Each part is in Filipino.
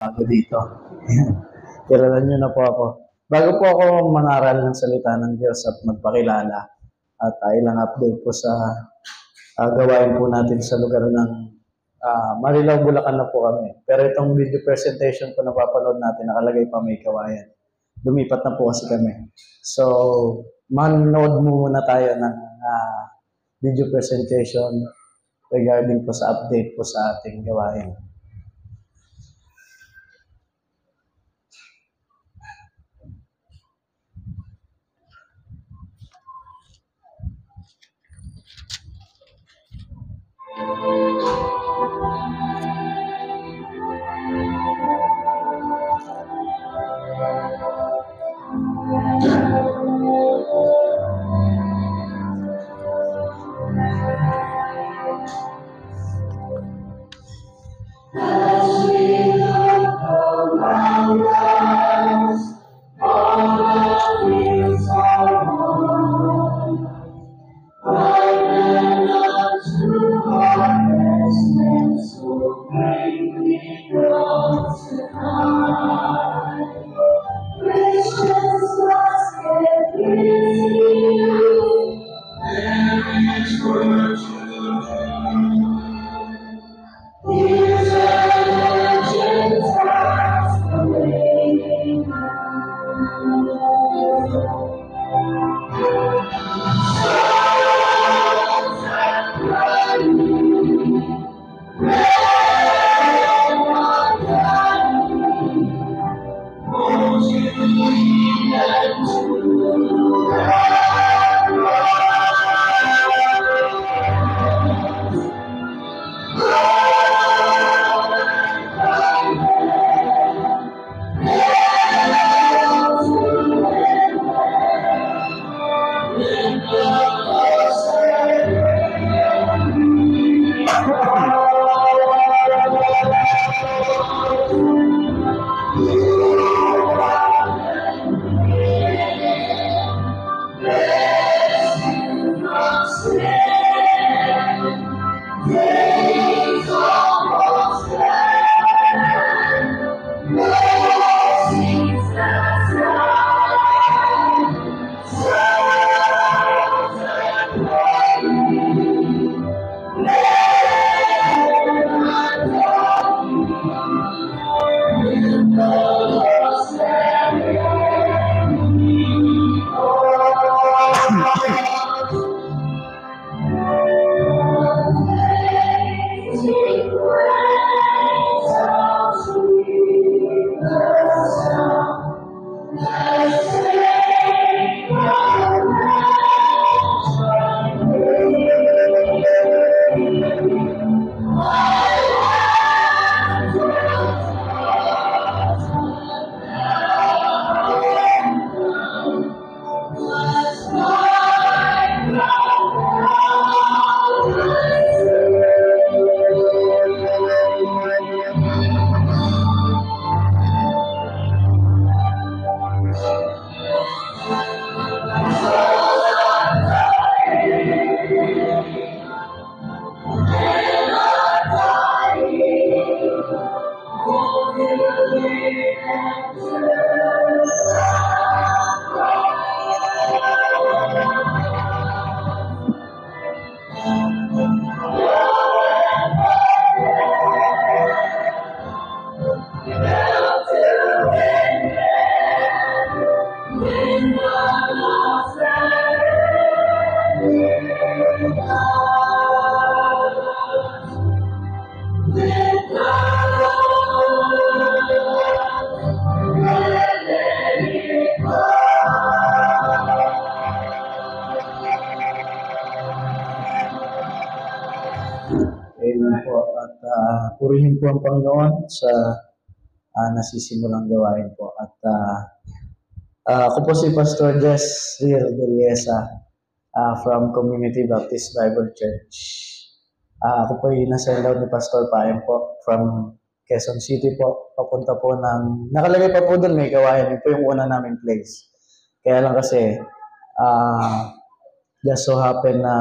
Bago dito. Kilala niyo na po ako. Bago po ako mangaral ng salita ng Diyos at magpakilala at ilang update po sa gawain po natin sa lugar ng Marilao, Bulacan na po kami. Pero itong video presentation po na papanood natin, nakalagay pa may kawayan. Lumipat na po kasi kami. So, manood muna tayo ng video presentation regarding po sa update po sa ating gawain. Amen po. At purihin po ang Panginoon sa nasisimulang gawain po. At ako po si Pastor Jess Riel Beliesa from Community Baptist Bible Church. Ako po ay nasa ilaw ni Pastor Paem po from Quezon City po. Papunta po ng, nakalagay pa po doon may gawain. Yun po yung una naming place. Kaya lang kasi, just so happen na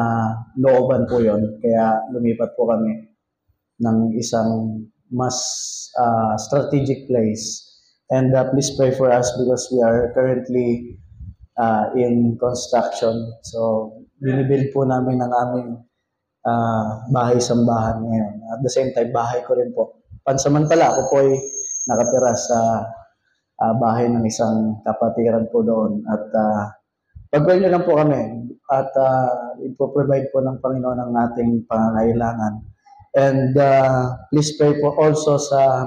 looban po yon, kaya lumipat po kami ng isang mas strategic place. And please pray for us because we are currently in construction. So, binibuild po namin ang aming bahay-sambahan ngayon. At the same time, bahay ko rin po. Pansamantala, ako po ay nakatira sa bahay ng isang kapatiran po doon. At pag-pray nyo lang po kami at ipoprovide po ng Panginoon ang ating pangangailangan. And please pray po also sa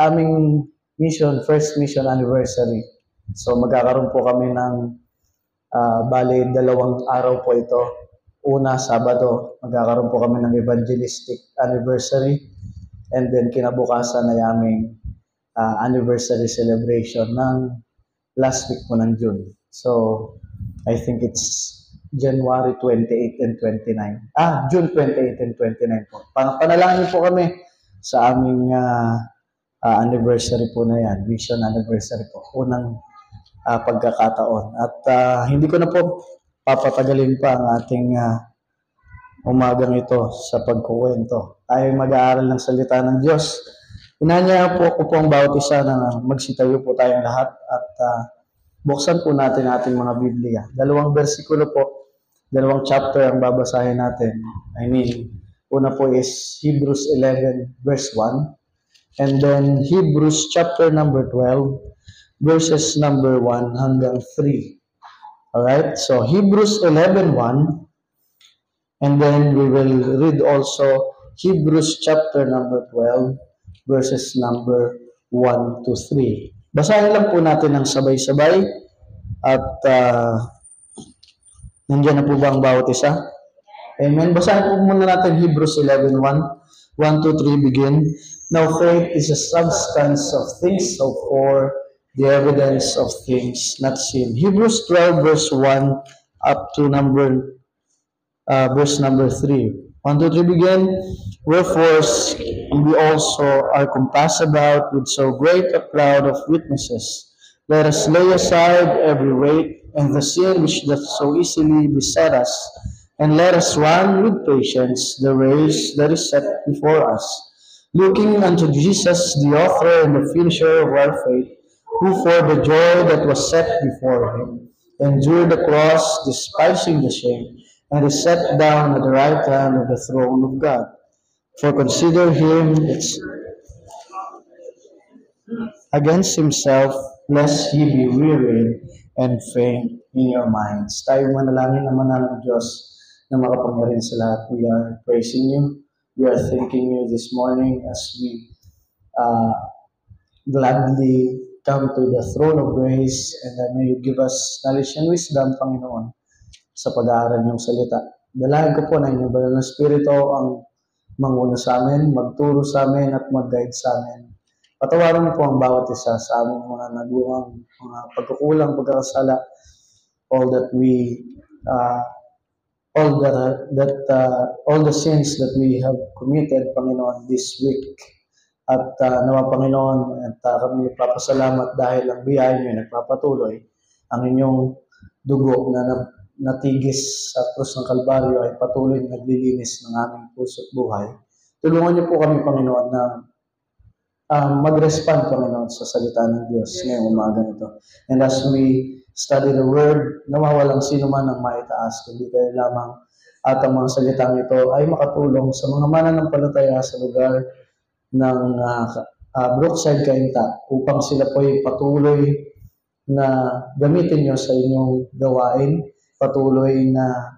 aming mission, first mission anniversary. So magkakaroon po kami ng bali 2 araw po ito. Una, Sabado, magkakaroon po kami ng evangelistic anniversary. And then kinabukasan ay aming anniversary celebration ng last week po ng June. So, I think it's January 28 and 29. June 28 and 29 po. Panalangin po kami sa aming anniversary po na yan. Vision anniversary po. Unang pagkakataon. At hindi ko na po papatagalin pa ang ating umagang ito sa pagkukwento. Tayo mag-aaral ng salita ng Diyos. Inanya po ako po ang bawat isa na magsitayo po tayong lahat at buksan po natin ating mga Biblia. 2 versikulo po, 2 chapter ang babasahin natin. Una po is Hebrews 11 verse 1 and then Hebrews chapter number 12 verses number 1 hanggang 3. Alright, so Hebrews 11:1 and then we will read also Hebrews chapter number 12 verses number 1 to 3. Basahin lang po natin ng sabay-sabay at nandiyan na po ba ang bawat isa? Amen. Basahin po muna natin Hebrews 11:1. 1 to 3 begin. Now faith is a substance of things hoped for, the evidence of things not seen. Hebrews 12 verse 1 up to verse number 3. 1 to 3 begin. Wherefore we also are compassed about with so great a cloud of witnesses. Let us lay aside every weight and the sin which doth so easily beset us, and let us run with patience the race that is set before us, looking unto Jesus, the author and the finisher of our faith, who for the joy that was set before him endured the cross, despising the shame, and is set down at the right hand of the throne of God. For consider him against himself, lest he be wearied and faint in your minds. Tayo manalangin naman ng Diyos na makapangyarihan sa lahat. We are praising you. We are thanking you this morning as we gladly come to the throne of grace, and may you give us knowledge and wisdom, Panginoon, sa pag-aaral ng salita. Dalayan ko po na inyong banal na Espiritu ang manguna sa amin, magturo sa amin at mag-guide sa amin. Patawarin niyo po ang bawat isa sa aming mga nagawang, mga pagkukulang, pagkakasala, all the sins that we have committed, Panginoon, this week. At nawa, Panginoon, at kami nagpapasalamat dahil ang biyaya niyo nagpapatuloy. Ang inyong dugo na natigis sa krus ng Kalbaryo ay patuloy na naglilinis ng aming puso at buhay. Tulungan niyo po kami, Panginoon, na mag-respond, Panginoon, sa salita ng Diyos ngayong umaga nito. And as we study the Word, nawawalang sino man ang maitaas, kundi kayo lamang. At ang mga salitang ito ay makatulong sa mga mananampalataya sa lugar ng Brookside, Cainta, upang sila po ay patuloy na gamitin nyo sa inyong gawain, patuloy na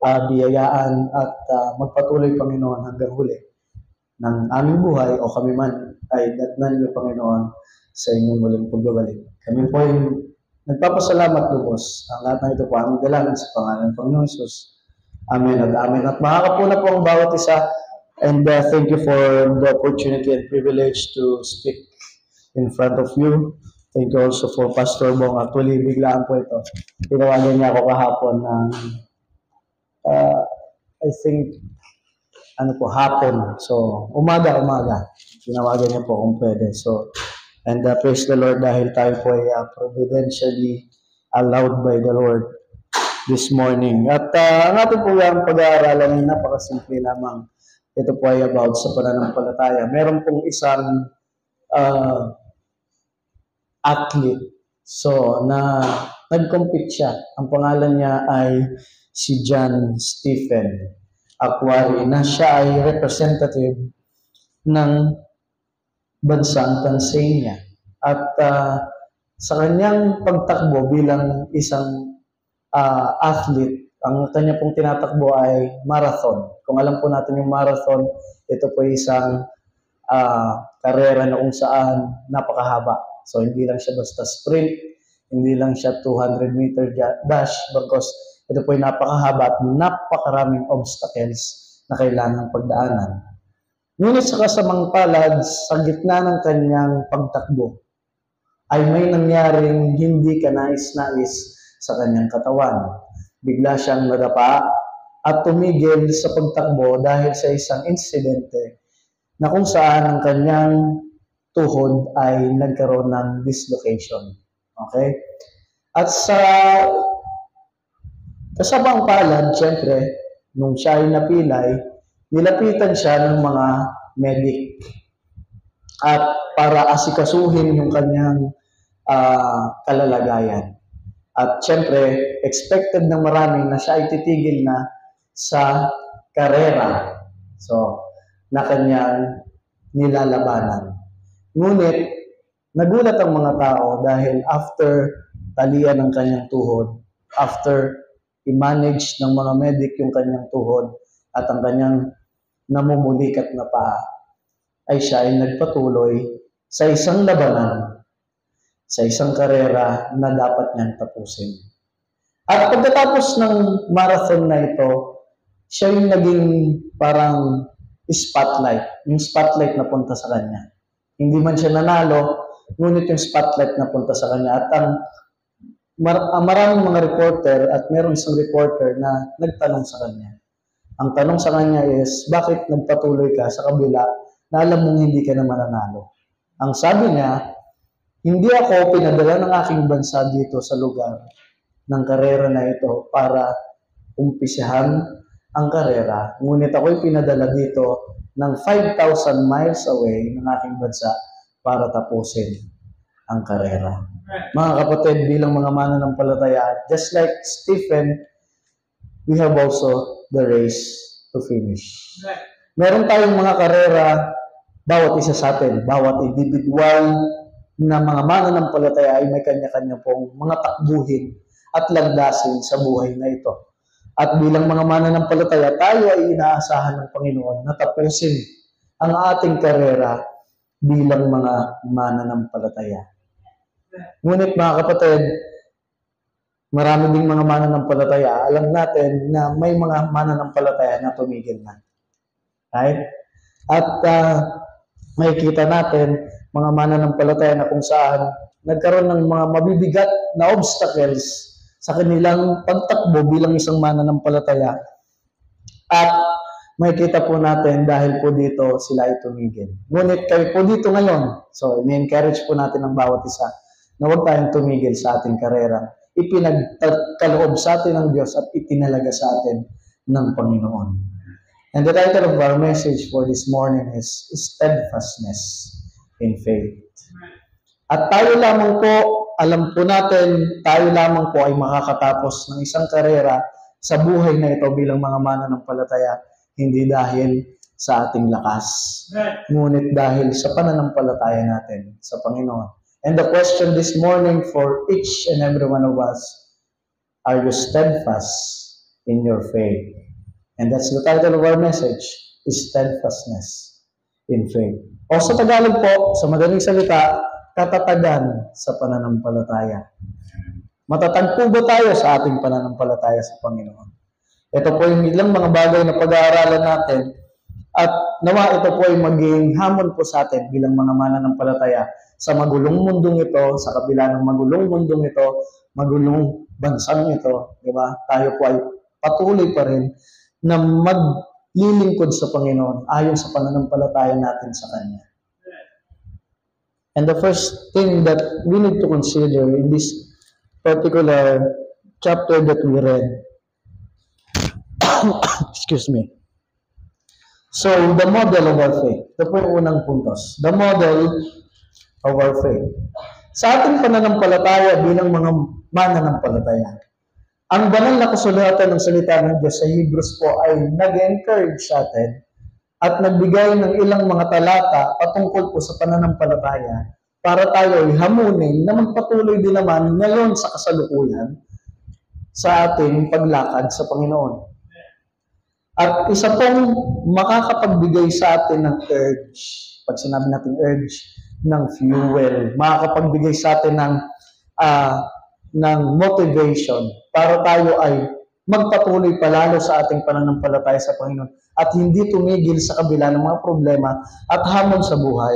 biyayaan at magpatuloy, Panginoon, hanggang huli ng aming buhay o kami man ay datnan niyo, Panginoon, sa inyong muling pagbabalik. Kami po ay nagpapasalamat, Lubos. Ang lahat na ito po aming dalangin sa pangalan ng Panginoon Jesus. Amen at amen. At makakapuna po ang bawat isa. And thank you for the opportunity and privilege to speak in front of you. Thank you also for Pastor Bong. Actually, biglaan po ito. Tinawagan niya ako kahapon ng I think hapon. So, umaga. Tinawagan niya po kung pwede. So, and praise the Lord dahil tayo po ay providentially allowed by the Lord this morning. At ang ating po yung pag-aaralan ay napakasimple lamang. ito po ay about sa pananampalataya. Meron pong isang athlete. So, nag-compete siya. Ang pangalan niya ay si John Stephen Aquari, na siya ay representative ng bansang Tanzania. At sa kanyang pagtakbo bilang isang athlete, ang kanya pong tinatakbo ay marathon. Kung alam po natin yung marathon, ito po isang karera na kung saan napakahaba. So, hindi lang siya basta sprint, hindi lang siya 200-meter dash, because ito po ay napakahaba at napakaraming obstacles na kailangang pagdaanan. Ngunit sa kasamang palad, sa gitna ng kanyang pagtakbo, ay may nangyaring hindi kanais-nais sa kanyang katawan. Bigla siyang nadapa at tumigil sa pagtakbo dahil sa isang insidente na kung saan ang kanyang tuhod ay nagkaroon ng dislocation. Okay? At sa kasamang palad, siyempre, nung siya ay napilay, nilapitan siya ng mga medic at para asikasuhin yung kanyang kalalagayan. At syempre, expected ng marami na siya ay titigil na sa karera. So, na kanyang nilalabanan. Ngunit, nagulat ang mga tao dahil after talian ng kanyang tuhod, after i-manage ng mga medic yung kanyang tuhod at ang kanyang namumulikat na paa, ay siya ay nagpatuloy sa isang labanan, sa isang karera na dapat niyang tapusin. At pagkatapos ng marathon na ito, siya yung naging parang spotlight. Yung spotlight na punta sa kanya. Hindi man siya nanalo, ngunit yung spotlight na punta sa kanya. At ang maraming mga reporter at merong isang reporter na nagtanong sa kanya. Ang tanong sa kanya is, bakit nagpatuloy ka sa kabila na alam mong hindi ka na mananalo? Ang sabi niya, hindi ako pinadala ng aking bansa dito sa lugar ng karera na ito para umpisahan ang karera. Ngunit ako'y pinadala dito ng 5,000 miles away ng aking bansa para tapusin ang karera. Mga kapatid, bilang mga mananampalataya, just like Stephen, we have also the race to finish. Meron tayong mga karera, bawat isa sa atin, bawat individual na mga mananampalataya ay may kanya-kanya pong mga takbuhin at landasin sa buhay na ito. At bilang mga mananampalataya, tayo ay inaasahan ng Panginoon na tapusin ang ating karera bilang mga mananampalataya. Ngunit mga kapatid, marami ding mga mananampalataya, alam natin na may mga mananampalataya na tumigil na. Right? At makikita natin mga mananampalataya na kung saan nagkaroon ng mga mabibigat na obstacles sa kanilang pagtakbo bilang isang mananampalataya. At makikita po natin dahil po dito sila ay tumigil. Ngunit kayo po dito ngayon, so ini-encourage po natin ang bawat isa na huwag tayong tumigil sa ating karera. Ipinagkaloob sa atin ng Diyos at itinalaga sa atin ng Panginoon. And the title of our message for this morning is Steadfastness in Faith. At tayo lamang po, alam po natin, tayo lamang po ay makakatapos ng isang karera sa buhay na ito bilang mga mananampalataya, hindi dahil sa ating lakas, ngunit dahil sa pananampalataya natin sa Panginoon. And the question this morning for each and every one of us, are you steadfast in your faith? And that's the title of our message, is Steadfastness in Faith. O sa Tagalog po, sa madaling salita, katatagan sa pananampalataya. Matatag po ba tayo sa ating pananampalataya sa Panginoon? Ito po yung ilang mga bagay na pag-aaralan natin at nawa ito po ay maging hamon po sa atin bilang mga mananampalataya sa magulong mundong ito, sa kabila ng magulong mundong ito, magulong bansang ito, di ba? Tayo po ay patuloy pa rin na maglilingkod sa Panginoon ayon sa pananampalataya natin sa Kanya. And the first thing that we need to consider in this particular chapter that we read, excuse me. So, the model of our faith. Ito po yung unang puntos. The model of our faith. Sa ating pananampalataya bilang mga mananampalataya, ang banal na kasulatan ng salita ng Diyos sa Hebrews po ay nag-encourage sa atin at nagbigay ng ilang mga talata patungkol po sa pananampalataya para tayo ay hamunin na magpatuloy din naman ngayon sa kasalukuyan sa ating paglakad sa Panginoon. At isa pong makakapagbigay sa atin ng urge, pag sinabi natin urge, ng fuel, makakapagbigay sa atin ng motivation para tayo ay magpatuloy palalo sa ating pananampalataya sa Panginoon at hindi tumigil sa kabila ng mga problema at hamon sa buhay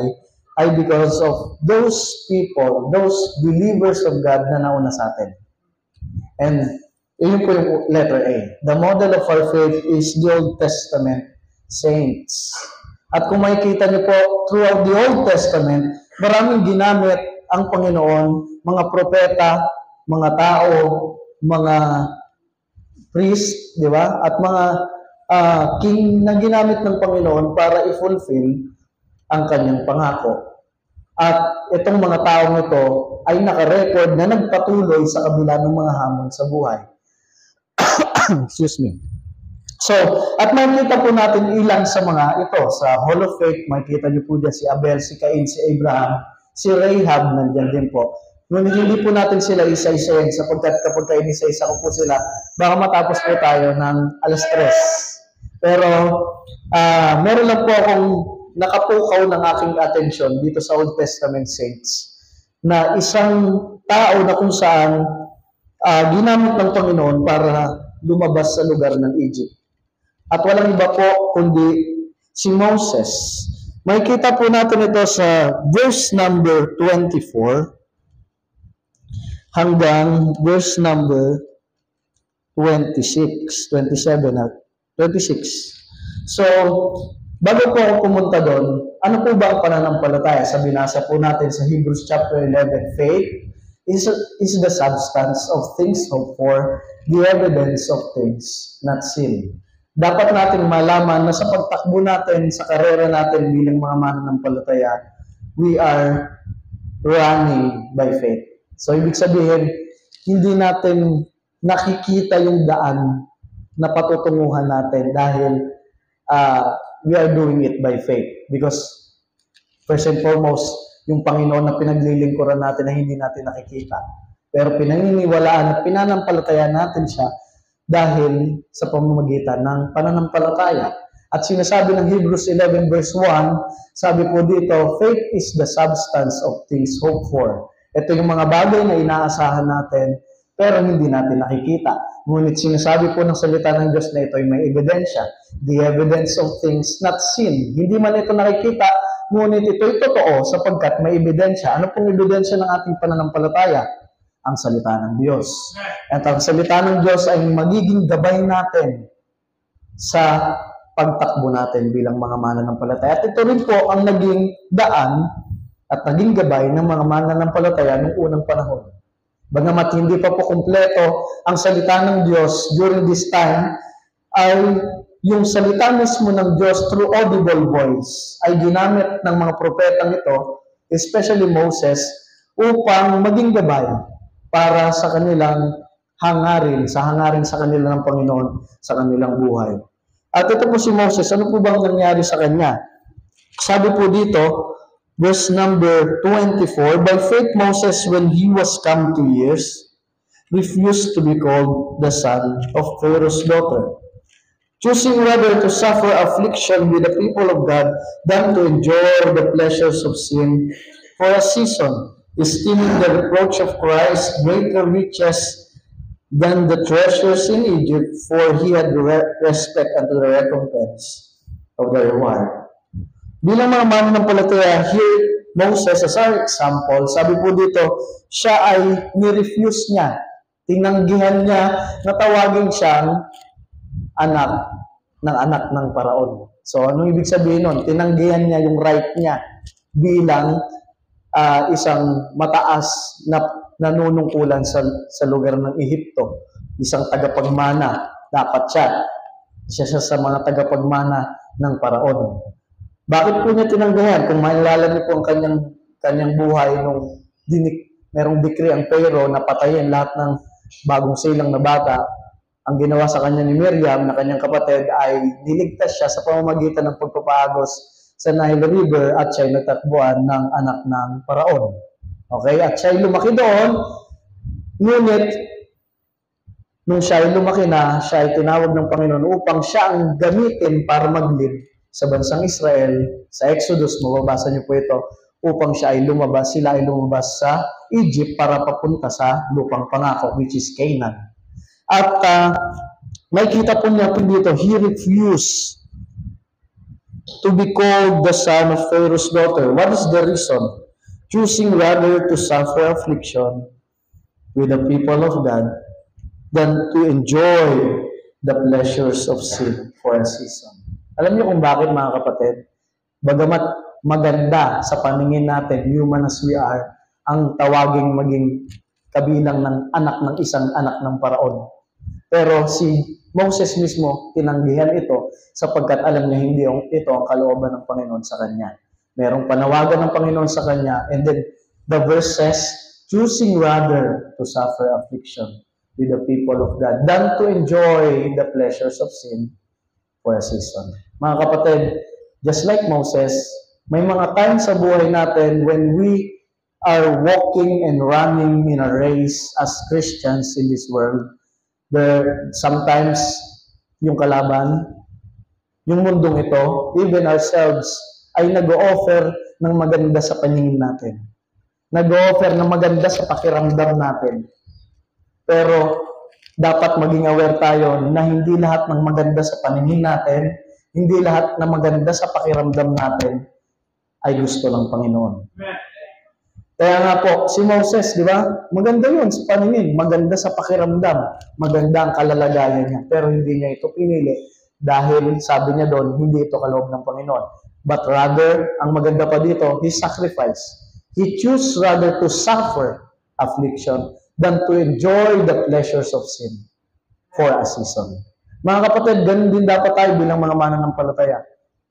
ay because of those people, those believers of God na nauna sa atin. And yun po yung letter A. The model of our faith is the Old Testament saints. At kung makikita niyo po, throughout the Old Testament, maraming ginamit ang Panginoon, mga propeta, mga tao, mga priest, di ba? At mga king na ginamit ng Panginoon para i-fulfill ang kanyang pangako. At itong mga taong ito ay nakarecord na nagpatuloy sa kabila ng mga hamon sa buhay. Excuse me. So, at makikita po natin ilan sa mga ito. Sa Hall of Faith, makikita niyo po dyan si Abel, si Cain, si Abraham, si Rahab, nandiyan din po. Ngunit hindi po natin sila isa-isayin sapagkat kapag inisa-isa ko po sila, baka matapos po tayo ng 3:00. Pero, meron lang po akong nakapukaw ng aking atensyon dito sa Old Testament saints na isang tao na kung saan ginamit ng Panginoon para lumabas sa lugar ng Egypt. At walang iba po kundi si Moses. Makikita po natin ito sa verse number 24 hanggang verse number 26. So, bago po ako pumunta doon, ano po ba ang pananampalataya? Sa binasa po natin sa Hebrews chapter 11, faith is the substance of things hoped for, the evidence of things not seen. Dapat natin malaman na sa pagtakbo natin, sa karera natin bilang mga mananampalataya, we are running by faith. So, ibig sabihin, hindi natin nakikita yung daan na patutunguhan natin dahil we are doing it by faith. Because, first and foremost, yung Panginoon na pinaglilingkuran natin na hindi natin nakikita. Pero pinaniniwalaan at pinanampalataya natin siya dahil sa pamamagitan ng pananampalataya. At sinasabi ng Hebrews 11 verse 1, sabi po dito, faith is the substance of things hoped for. Ito yung mga bagay na inaasahan natin pero hindi natin nakikita. Ngunit sinasabi po ng salita ng Diyos na ito ay may ebidensya. The evidence of things not seen. Hindi man ito nakikita, ngunit ito'y totoo sapagkat may ebidensya. Ano pong ebidensya ng ating pananampalataya? Ang salita ng Diyos. At ang salita ng Diyos ay magiging gabay natin sa pagtakbo natin bilang mga mananampalataya. At ito rin po ang naging daan at naging gabay ng mga mananampalataya noong unang panahon. Bagamat hindi pa po kumpleto ang salita ng Diyos during this time, ay yung salita mismo ng Diyos through audible voice ay ginamit ng mga propetang ito, especially Moses, upang maging gabay para sa kanilang hangarin sa kanila ng Panginoon sa kanilang buhay. At ito po si Moses, ano po bang nangyari sa kanya? Sabi po dito, verse number 24, by faith Moses, when he was come to years, refused to be called the son of Pharaoh's daughter, choosing rather to suffer affliction with the people of God than to enjoy the pleasures of sin for a season, esteeming the reproach of Christ greater riches than the treasures in Egypt, for he had respect unto the recompense of the reward. Bilang mga mananampalataya, here, Moses, as our example, sabi po dito, siya ay nirefuse niya. Tinanggihan niya na tawagin siyang anak ng Paraon. So, anong ibig sabihin nun? Tinanggihan niya yung right niya bilang isang mataas na nanunungkulan sa lugar ng Ehipto. Isang tagapagmana. Dapat siya sa mga tagapagmana ng paraon. Bakit po niya tinanggihan? Kung maalala niyo po ang kanyang buhay nung merong decree ang Pharaoh na patayin lahat ng bagong silang na bata, ang ginawa sa kanya ni Miriam na kanyang kapatid ay niligtas siya sa pamamagitan ng pagpapaagos sa Nile River at siya'y natakbuhan ng anak ng paraon. Okay? At siya'y lumaki doon, ngunit nung siya'y lumaki na, siya ay tinawag ng Panginoon upang siya ang gamitin para mag-lead sa bansang Israel. Sa Exodus, mababasa niyo po ito, upang sila ay lumabas sa Egypt para papunta sa lupang pangako, which is Canaan. At may kita po niya po dito, he refused to be called the son of Pharaoh's daughter. What is the reason? Choosing rather to suffer affliction with the people of God than to enjoy the pleasures of sin for a season. Alam niyo kung bakit, mga kapatid? Bagamat maganda sa paningin natin, human as we are, ang tawaging maging kabilang ng anak ng isang anak ng paraon. Pero si Moses mismo, tinanggihan ito sapagkat alam niya hindi ito ang kalooban ng Panginoon sa kanya. Merong panawagan ng Panginoon sa kanya, and then the verse says, choosing rather to suffer affliction with the people of God than to enjoy the pleasures of sin for a season. Mga kapatid, just like Moses, may mga times sa buhay natin when we are walking and running in a race as Christians in this world, where sometimes yung kalaban, yung mundong ito, even ourselves, ay nag-o-offer ng maganda sa paningin natin. Nag-o-offer ng maganda sa pakiramdam natin. Pero dapat maging aware tayo na hindi lahat ng maganda sa paningin natin, hindi lahat ng maganda sa pakiramdam natin ay gusto ng Panginoon. Kaya nga po, si Moses, di ba? Maganda yun sa paningin, maganda sa pakiramdam, maganda ang kalalagayan niya. Pero hindi niya ito pinili dahil sabi niya doon, hindi ito kaloob ng Panginoon. But rather, ang maganda pa dito, he sacrificed. He chose rather to suffer affliction than to enjoy the pleasures of sin for a season. Mga kapatid, ganun din dapat tayo bilang mga mananampalataya.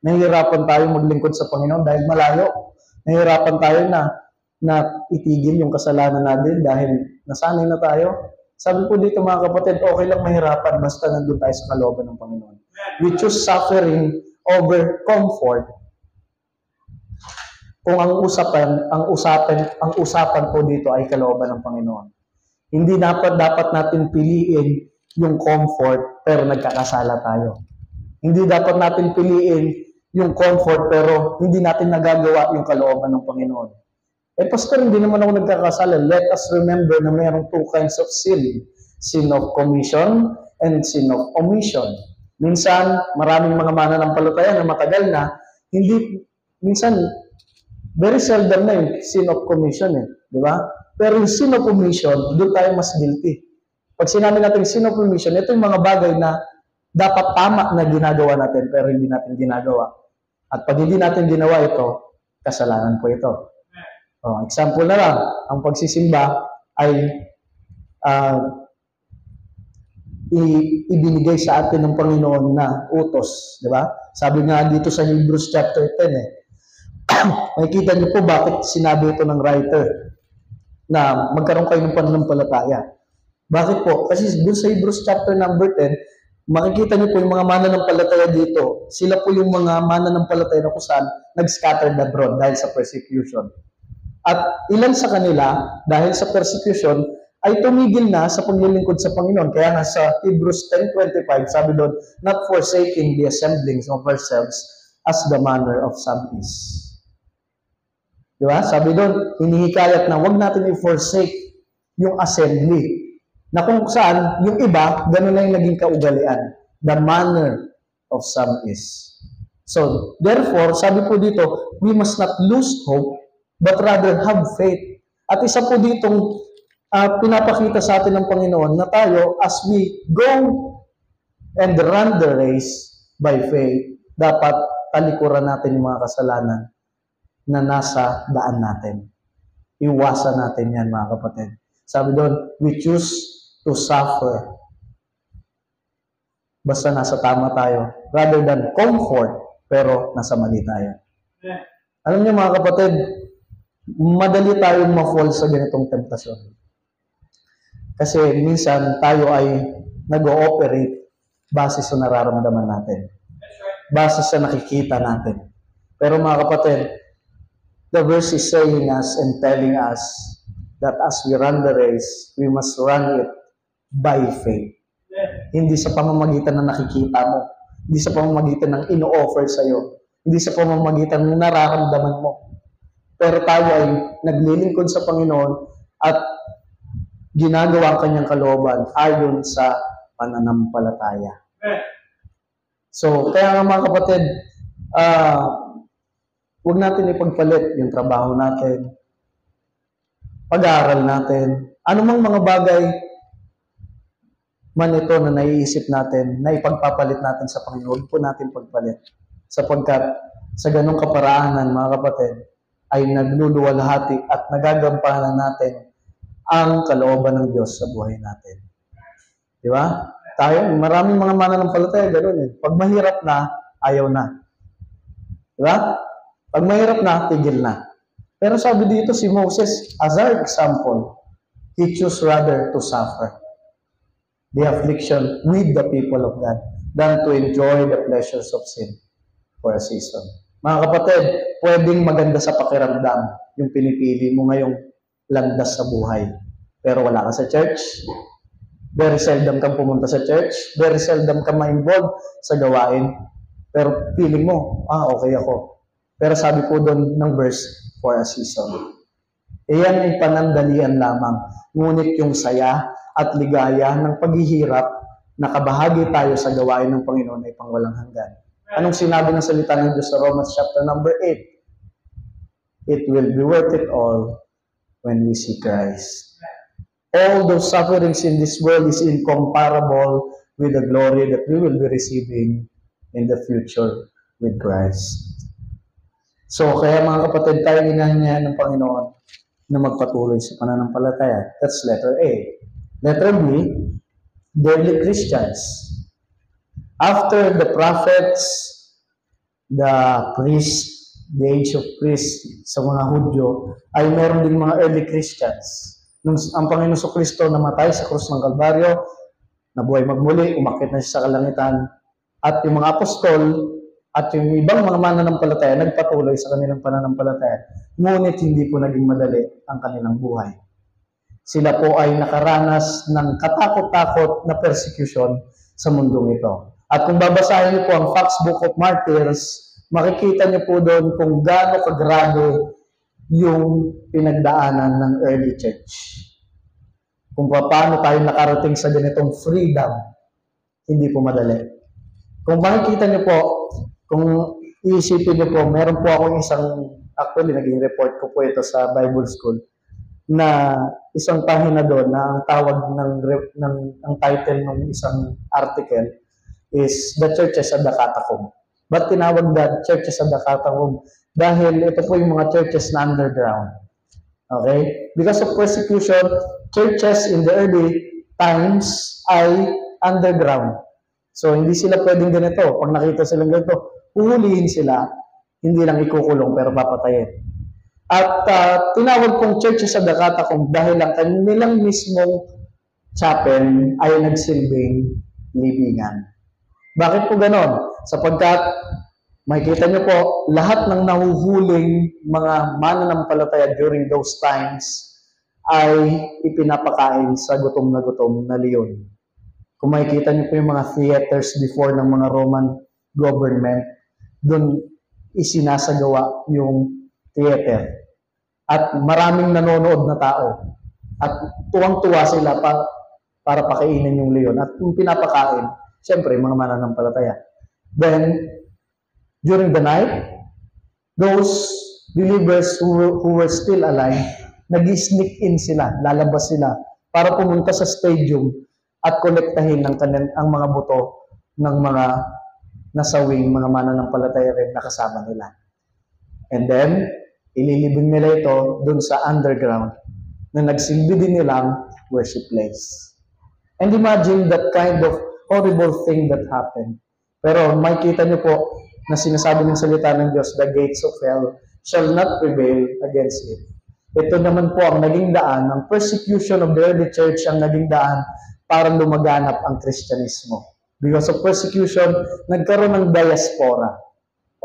Nahihirapan tayo maglingkod sa Panginoon dahil malayo. Nahihirapan tayo na itigil yung kasalanan natin dahil nasanay na tayo. Sabi po dito, mga kapatid, okay lang mahirapan basta nandun tayo sa kalooban ng Panginoon. We choose suffering over comfort. Kung ang usapan po dito ay kalooban ng Panginoon. Hindi dapat natin piliin yung comfort pero nagkakasala tayo. Hindi dapat natin piliin yung comfort pero hindi natin nagagawa yung kalooban ng Panginoon. Pastor, hindi naman ako nagkakasala. Let us remember na mayroong two kinds of sin. Sin of commission and sin of omission. Minsan, maraming mga mananampalataya na matagal na, minsan, very seldom na yung sin of commission di ba? Pero yung sin of omission, doon tayo mas guilty. Pag sinabi natin sin of omission, ito yung mga bagay na dapat tama na ginagawa natin, pero hindi natin ginagawa. At pag hindi natin ginawa ito, kasalanan po ito. Example na lang, ang pagsisimba ay ibinigay sa atin ng Panginoon na utos, di ba? Sabi nga dito sa Hebrews chapter 10 makikita niyo po bakit sinabi ito ng writer na magkaroon kayo ng pananampalataya. Bakit po? Kasi doon sa Hebrews chapter number 10, makikita niyo po yung mga mananampalataya dito. Sila po yung mga mananampalataya na kung saan nag-scattered abroad dahil sa persecution. At ilan sa kanila, dahil sa persecution, ay tumigil na sa paglilingkod sa Panginoon. Kaya nga sa Hebrews 10:25, sabi doon, not forsaking the assemblings of ourselves as the manner of some is. Diba? Sabi doon, hinihikayat na huwag natin i-forsake yung assembly. Na kung saan, yung iba, ganun na yung naging kaugalian. The manner of some is. So, therefore, sabi po dito, we must not lose hope, but rather have faith. At isa po ditong pinapakita sa atin ng Panginoon na tayo, as we go and run the race by faith, dapat talikuran natin yung mga kasalanan na nasa daan natin. Iwasan natin yan, mga kapatid. Sabi doon, we choose to suffer. Basta nasa tama tayo. Rather than comfort pero nasa mali tayo. Alam niyo mga kapatid, madali tayong ma-fall sa ganitong temptasyon. Kasi minsan tayo ay nag-ooperate base sa nararamdaman natin. Base sa nakikita natin. Pero mga kapatid, the verse is saying us and telling us that as we run the race, we must run it by faith. Hindi sa pamamagitan ng nakikita mo. Hindi sa pamamagitan ng ino-offer sa'yo. Hindi sa pamamagitan ng nararamdaman mo. Pero tayo ay naglilingkod sa Panginoon at ginagawa ang kanyang kalooban ayon sa pananampalataya. So, kaya nga mga kapatid, huwag natin ipagpalit yung trabaho natin, pag-aaral natin, anumang mga bagay man ito na naiisip natin, na ipagpapalit natin sa Panginoon, huwag po natin pagpalit. Sapagkat sa ganong kaparaanan, mga kapatid, ay nagluluwalhati at nagagampanan natin ang kalooban ng Diyos sa buhay natin. Di ba? Tayo, maraming mga mananampalataya, gano'n eh. Pag mahirap na, ayaw na. Di ba? Pag mahirap na, tigil na. Pero sabi dito si Moses, as our example, he chose rather to suffer the affliction with the people of God than to enjoy the pleasures of sin for a season. Mga kapatid, pwedeng maganda sa pakiramdam yung pinipili mo ngayong landas sa buhay. Pero wala ka sa church, very seldom kang pumunta sa church, very seldom kang ma-involve sa gawain, pero feeling mo, okay ako. Pero sabi po doon ng verse, for a season. Iyan ay panandalian lamang. Ngunit yung saya at ligaya ng paghihirap na kabahagi tayo sa gawain ng Panginoon ay pangwalang hanggan. Anong sinabi ng salita ng Diyos sa Romans chapter number 8? It will be worth it all when we see Christ. All those sufferings in this world is incomparable with the glory that we will be receiving in the future with Christ. So, kaya mga kapatid, tayo hinahingahan ng Panginoon na magpatuloy sa pananampalataya. That's letter A. Letter B, daily Christians. After the prophets, the priests, the age of priests sa mga Hudyo, ay meron din mga early Christians. Nung ang Panginoon Kristo namatay sa krus ng Kalbaryo, nabuhay magmuli, umakyat na siya sa kalangitan, at yung mga apostol, at yung ibang mga mananampalataya, nagpatuloy sa kanilang pananampalataya. Ngunit hindi po naging madali ang kanilang buhay. Sila po ay nakaranas ng katakot-takot na persecution sa mundong ito. At kung babasahin niyo po ang Fox Book of Martyrs, makikita niyo po doon kung gaano kagrabe yung pinagdaanan ng early church. Kung paano tayo nakarating sa ganitong freedom, hindi po madali. Kung makikita niyo po, kung iisipin niyo po, meron po akong actually naging report ko po ito sa Bible School, na isang pahina doon na ang tawag ang title ng isang article is The Churches of the Catacomb. Ba't tinawag na Churches of the Catacomb? Dahil ito po yung mga churches na underground. Okay? Because of persecution, churches in the early times ay underground. So, hindi sila pwedeng ganito. Pag nakita silang ganito, huhulihin sila, hindi lang ikukulong pero papatayin. At tinawag pong Churches of the Catacomb dahil ang kanilang mismong chapel ay nagsilbing libingan. Bakit po ganon? Sapagkat, makikita nyo po, lahat ng nahuhuling mga mananampalataya during those times ay ipinapakain sa gutom na leon. Kung makikita nyo po yung mga theaters before ng mga Roman government, doon isinasagawa yung theater. At maraming nanonood na tao. At tuwang-tuwa sila para pakainin yung leon. At yung pinapakain, siyempre, mga mananampalataya. Then, during the night, those believers who were still alive, nag-sneak in sila, lalabas sila, para pumunta sa stadium at kolektahin ang mga buto ng mga nasawing mga mananampalataya rin na kasama nila. And then, ililibing nila ito dun sa underground na nagsilbi din nilang worship place. And imagine that kind of horrible thing that happened. Pero makikita niyo po, na sinasabi ng salita ng Diyos, the gates of hell shall not prevail against it. Ito naman po ang naging daan, ang persecution of the early church ang naging daan para lumaganap ang Kristyanismo. Because of persecution, nagkaroon ng diaspora.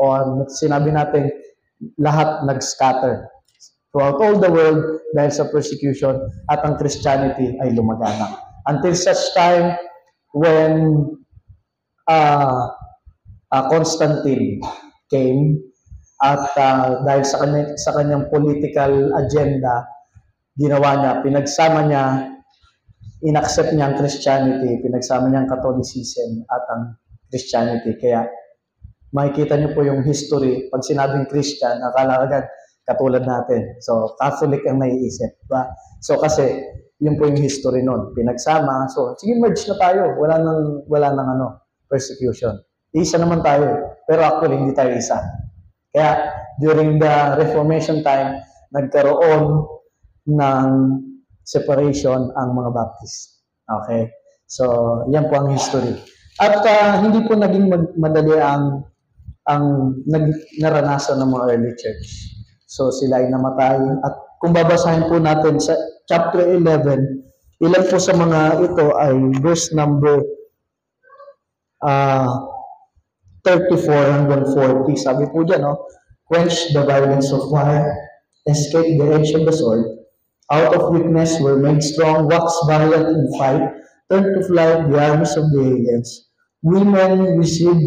O sinabi natin, lahat nag-scatter throughout all the world dahil sa persecution at ang Christianity ay lumaganap. Until such time when Constantine came at dahil sa kanyang political agenda, ginawa niya, pinagsama niya, inaccept niya ang Christianity, pinagsama niya ang Catholicism at ang Christianity. Kaya makikita niyo po yung history, pag sinabing Christian, akala agad katulad natin. So, Catholic ang naiisip. Diba? So, kasi, yun po yung history nun. Pinagsama. So, sige, merge na tayo. Wala nang persecution. Isa naman tayo. Pero actually, hindi tayo isa. Kaya, during the Reformation time, nagkaroon ng separation ang mga Baptist. Okay? So, yan po ang history. At hindi po naging madali ang naranasan ng mga early church. So, sila ay namatay. At kung babasahin po natin sa chapter 11, ilan po sa mga ito ay verse number 34 hanggang 40. Sabi po dyan, quench the violence of fire, escape the edge of the sword, out of weakness were made strong, wax violent in fight, turn to flight the armies of the aliens. Women received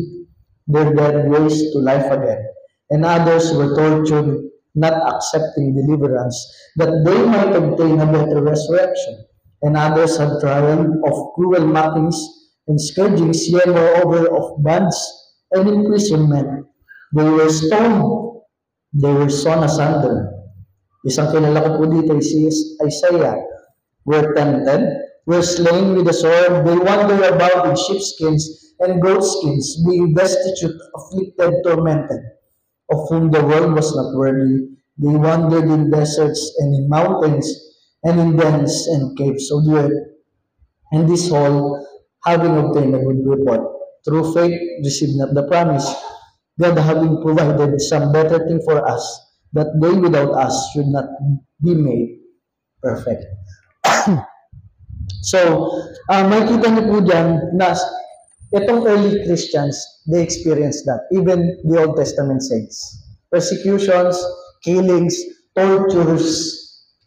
their dead raised to life again, and others were tortured, not accepting deliverance, that they might obtain a better resurrection. And others had trial of cruel mockings and scourgings, yea, moreover, of bands and imprisonment. They were stoned, they were sawn asunder. Isang kilala ko po dito si Isaiah. Were tempted, were slain with the sword, they wander about in sheepskins and goatskins, being destitute, afflicted, tormented, of whom the world was not worthy. They wandered in deserts and in mountains and in dens and caves of the earth. And this whole, having obtained a good report, through faith received not the promise, God having provided some better thing for us, that they without us should not be made perfect. So, makikita niyo po dyan na itong early Christians, they experienced that. Even the Old Testament saints. Persecutions, killings, tortures,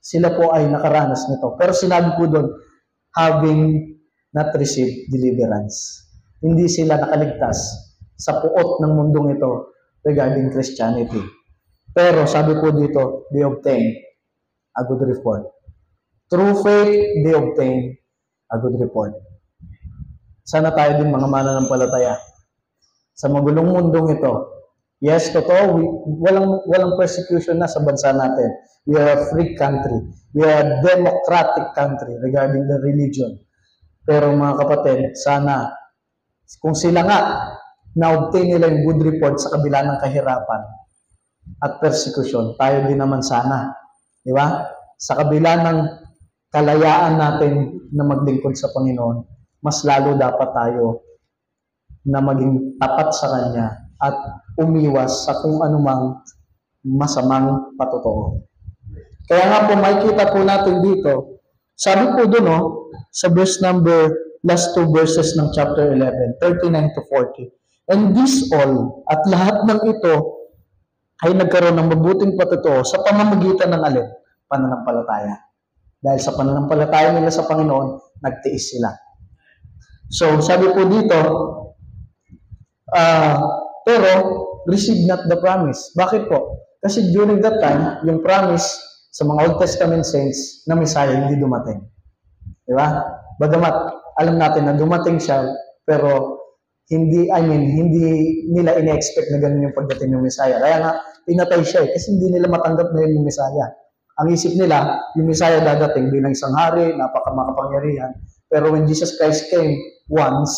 sila po ay nakaranas nito. Pero sinabi po doon, having not received deliverance. Hindi sila nakaligtas sa puot ng mundong ito regarding Christianity. Pero sabi po dito, they obtained a good report. Through faith, they obtained a good report. Sana tayo din mga mananampalataya. Sa magulong mundong ito, yes, totoo, walang persecution na sa bansa natin. We are a free country. We are a democratic country regarding the religion. Pero mga kapatid, sana, kung sila nga, na-obtain nila yung good report sa kabila ng kahirapan at persecution, tayo din naman sana. Di ba? Sa kabila ng kalayaan natin na maglingkod sa Panginoon, mas lalo dapat tayo na maging tapat sa Kanya at umiwas sa kung anumang masamang patotoo. Kaya nga po, makikita po natin dito, sabi po doon, sa verse number, last two verses ng chapter 11, 39 to 40. And this all, at lahat ng ito, ay nagkaroon ng mabuting patotoo sa pamamagitan ng alin? Pananampalataya. Dahil sa pananampalataya nila sa Panginoon, nagtiis sila. So, sabi po dito, pero, receive not the promise. Bakit po? Kasi during that time, yung promise sa mga Old Testament saints na Messiah hindi dumating. Di ba? Bagamat, alam natin na dumating siya, pero hindi nila ine-expect na ganun yung pagdating ng Messiah. Kaya nga, pinatay siya kasi hindi nila matanggap na yun yung Messiah. Ang isip nila, yung Messiah dadating bilang isang hari, napakamakapangyarihan. Pero when Jesus Christ came once,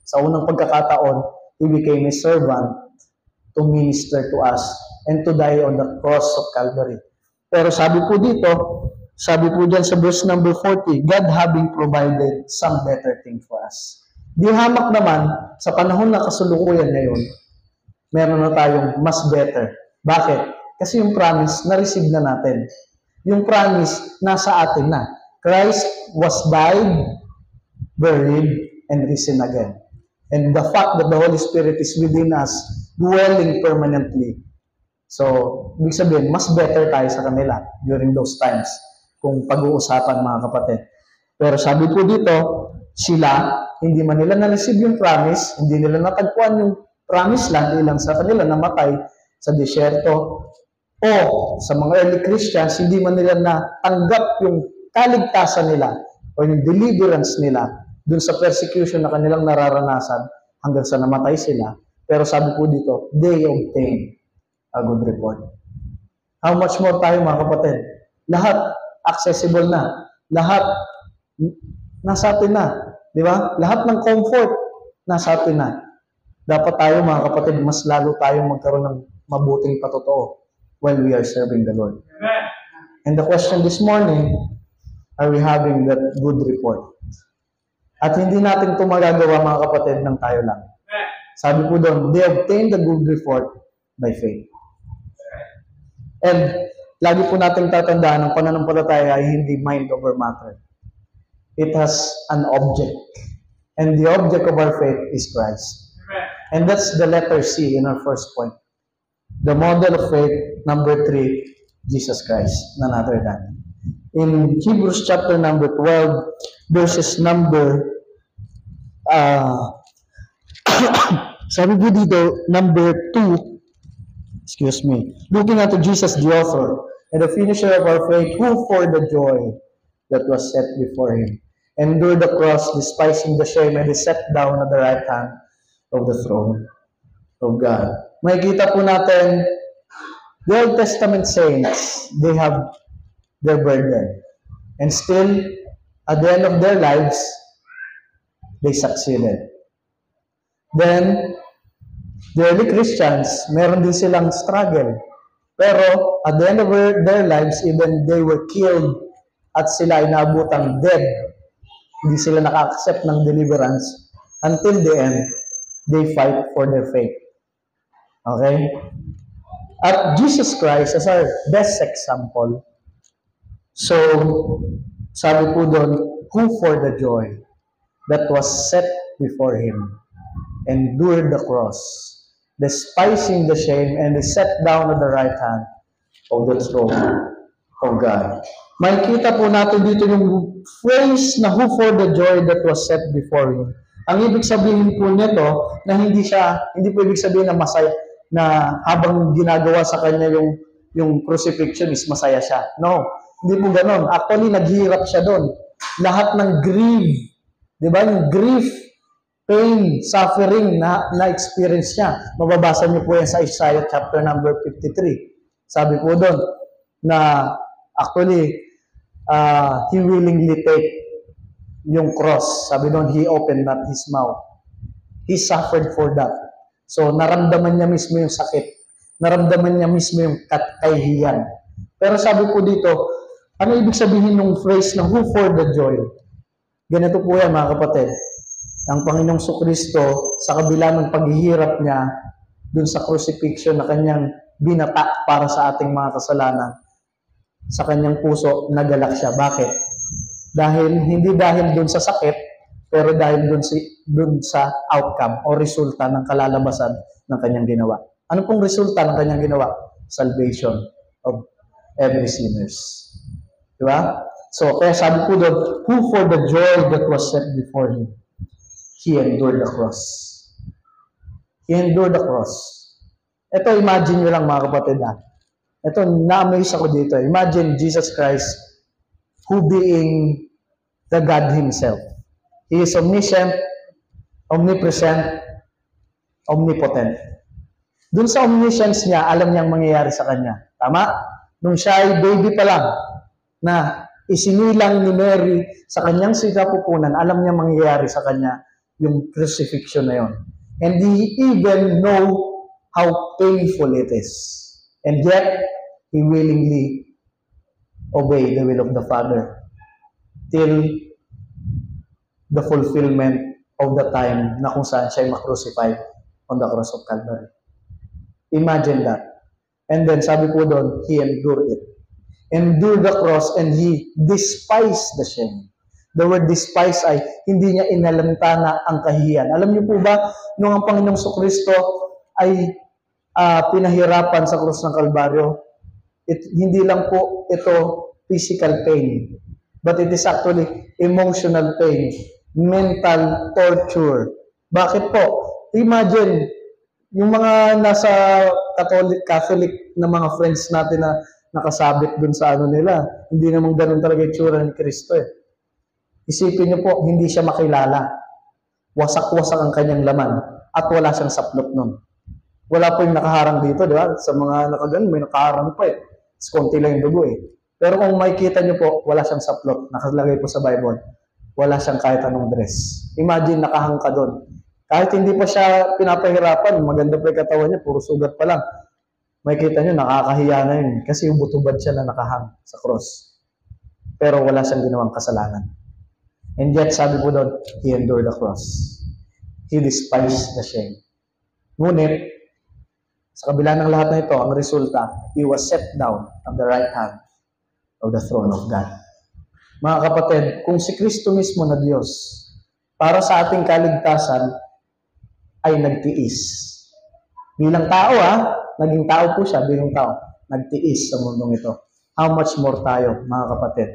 sa unang pagkakataon, He became a servant to minister to us and to die on the cross of Calvary. Pero sabi po dito, sabi po dyan sa verse number 40, God having provided some better thing for us. Di hamak naman, sa panahon na kasulukuyan ngayon, Meron na tayong mas better. Bakit? Kasi yung promise, na-receive na natin. Yung promise, nasa atin na. Christ was died, buried, and risen again. And the fact that the Holy Spirit is within us, dwelling permanently. So, ibig sabihin, mas better tayo sa kanila during those times kung pag-uusapan mga kapatid. Pero sabi po dito, sila, hindi man nila na-receive yung promise, hindi nila natagpuan yung promise land, ilang sa kanila namatay sa disyerto, o sa mga early Christians, hindi man nila natanggap yung kaligtasan nila o yung deliverance nila dun sa persecution na kanilang nararanasan hanggang sa namatay sila. Pero sabi po dito, they obtained a good report. How much more tayo mga kapatid? Lahat accessible na. Lahat nasa atin na. Di ba? Lahat ng comfort nasa atin na. Dapat tayo mga kapatid, mas lalo tayong magkaroon ng mabuting patotoo when we are serving the Lord. Amen. And the question this morning, are we having that good report? At hindi natin ito magagawa mga kapatid ng tayo lang. Sabi po doon, they obtained the good report by faith. And lagi po natin tatandaan, ang pananampalataya ay hindi mind over matter. It has an object. And the object of our faith is Christ. And that's the letter C in our first point. The model of faith, number 3, Jesus Christ, none other than. In Hebrews chapter number 12, verses number, sabi po dito, number 2, excuse me, looking at Jesus, the author, and the finisher of our faith, who for the joy that was set before him, endured the cross, despising the shame, and is set down at the right hand of the throne of God. Makikita po natin, the Old Testament saints, they have their burden. And still, at the end of their lives, they succeeded. Then, the early Christians, meron din silang struggle. Pero, at the end of their lives, even they were killed at sila ay naabutang dead. Hindi sila naka-accept ng deliverance. Until the end, they fight for their faith. Okay? At Jesus Christ as our best example. So, sabi po doon, who for the joy that was set before him endured the cross, despising the shame, and is set down at the right hand of the throne of God. Makikita po natin dito yung phrase na who for the joy that was set before him. Ang ibig sabihin po nito na hindi po ibig sabihin na masaya, na habang ginagawa sa kanya yung crucifixion is masaya siya. No, hindi po ganon. Actually, naghihirap siya doon. Lahat ng grief, di ba? Yung grief, pain, suffering na experience niya. Mababasa niyo po yan sa Isaiah chapter number 53. Sabi po doon na actually, he willingly take yung cross. Sabi doon, he opened not his mouth. He suffered for that. So, naramdaman niya mismo yung sakit. Naramdaman niya mismo yung kahihiyan. Pero sabi po dito, ano ibig sabihin ng phrase na who for the joy? Ganito po yan mga kapatid. Ang Panginoong Kristo sa kabila ng paghihirap niya dun sa crucifixion na kanyang binatak para sa ating mga kasalanan, sa kanyang puso, nagalak siya. Bakit? Hindi dahil dun sa sakit, pero dahil dun sa outcome o resulta ng kalalabasan ng kanyang ginawa. Ano pong resulta ng kanyang ginawa? Salvation of every sinners. Diba? So, kaya sabi po doon, who for the joy that was set before him, he endured the cross. He endured the cross. Ito, imagine nyo lang mga kapatid. Ito, na-amaze ako dito. Imagine Jesus Christ who being the God himself. He is omniscient, omnipresent, omnipotent. Dun sa omniscience niya, alam niyang mangyayari sa kanya. Tama? Nung siya ay baby pa lang, na isinilang ni Mary sa kanyang sinapupunan, alam niya mangyayari sa kanya yung crucifixion na yon. And he even know how painful it is. And yet, he willingly obeyed the will of the Father till the fulfillment of the time na kung saan siya ay makrucified on the cross of Calvary. Imagine that. And then sabi po doon, He endured it. Endure the cross and He despised the shame. The word despise ay hindi niya inalantana ang kahihiyan. Alam niyo po ba, nung ang Panginoong Kristo ay pinahirapan sa krus ng Kalbaryo, hindi lang po ito physical pain, but it is actually emotional pain, mental torture. Bakit po? Imagine, yung mga nasa Catholic na mga friends natin na nakasabit dun sa ano nila, hindi namang ganun talaga itsura ni Kristo eh. Isipin niyo po, hindi siya makilala. Wasak-wasak ang kanyang laman at wala siyang saplot nun. Wala po yung nakaharang dito, di ba? Sa mga nakagan, may nakaharang pa eh. Konti lang yung dugo eh. Pero kung makikita niyo po, wala siyang saplot. Nakalagay po sa Bible. Wala siyang kahit anong dress. Imagine, nakahang ka doon. Kahit hindi pa siya pinapahirapan, maganda pa yung katawan niya, puro sugat pa lang. Makikita niyo, nakakahiya na yun. Kasi yung butubad siya na nakahang sa cross. Pero wala siyang ginawang kasalanan. And yet, sabi po doon, He endured the cross. He despised the shame. Ngunit, sa kabila ng lahat na ito, ang resulta, He was set down at the right hand of the throne of God. Mga kapatid, kung si Kristo mismo na Diyos, para sa ating kaligtasan, ay nagtiis. Bilang tao naging tao po siya bilang tao, nagtiis sa mundong ito. How much more tayo, mga kapatid,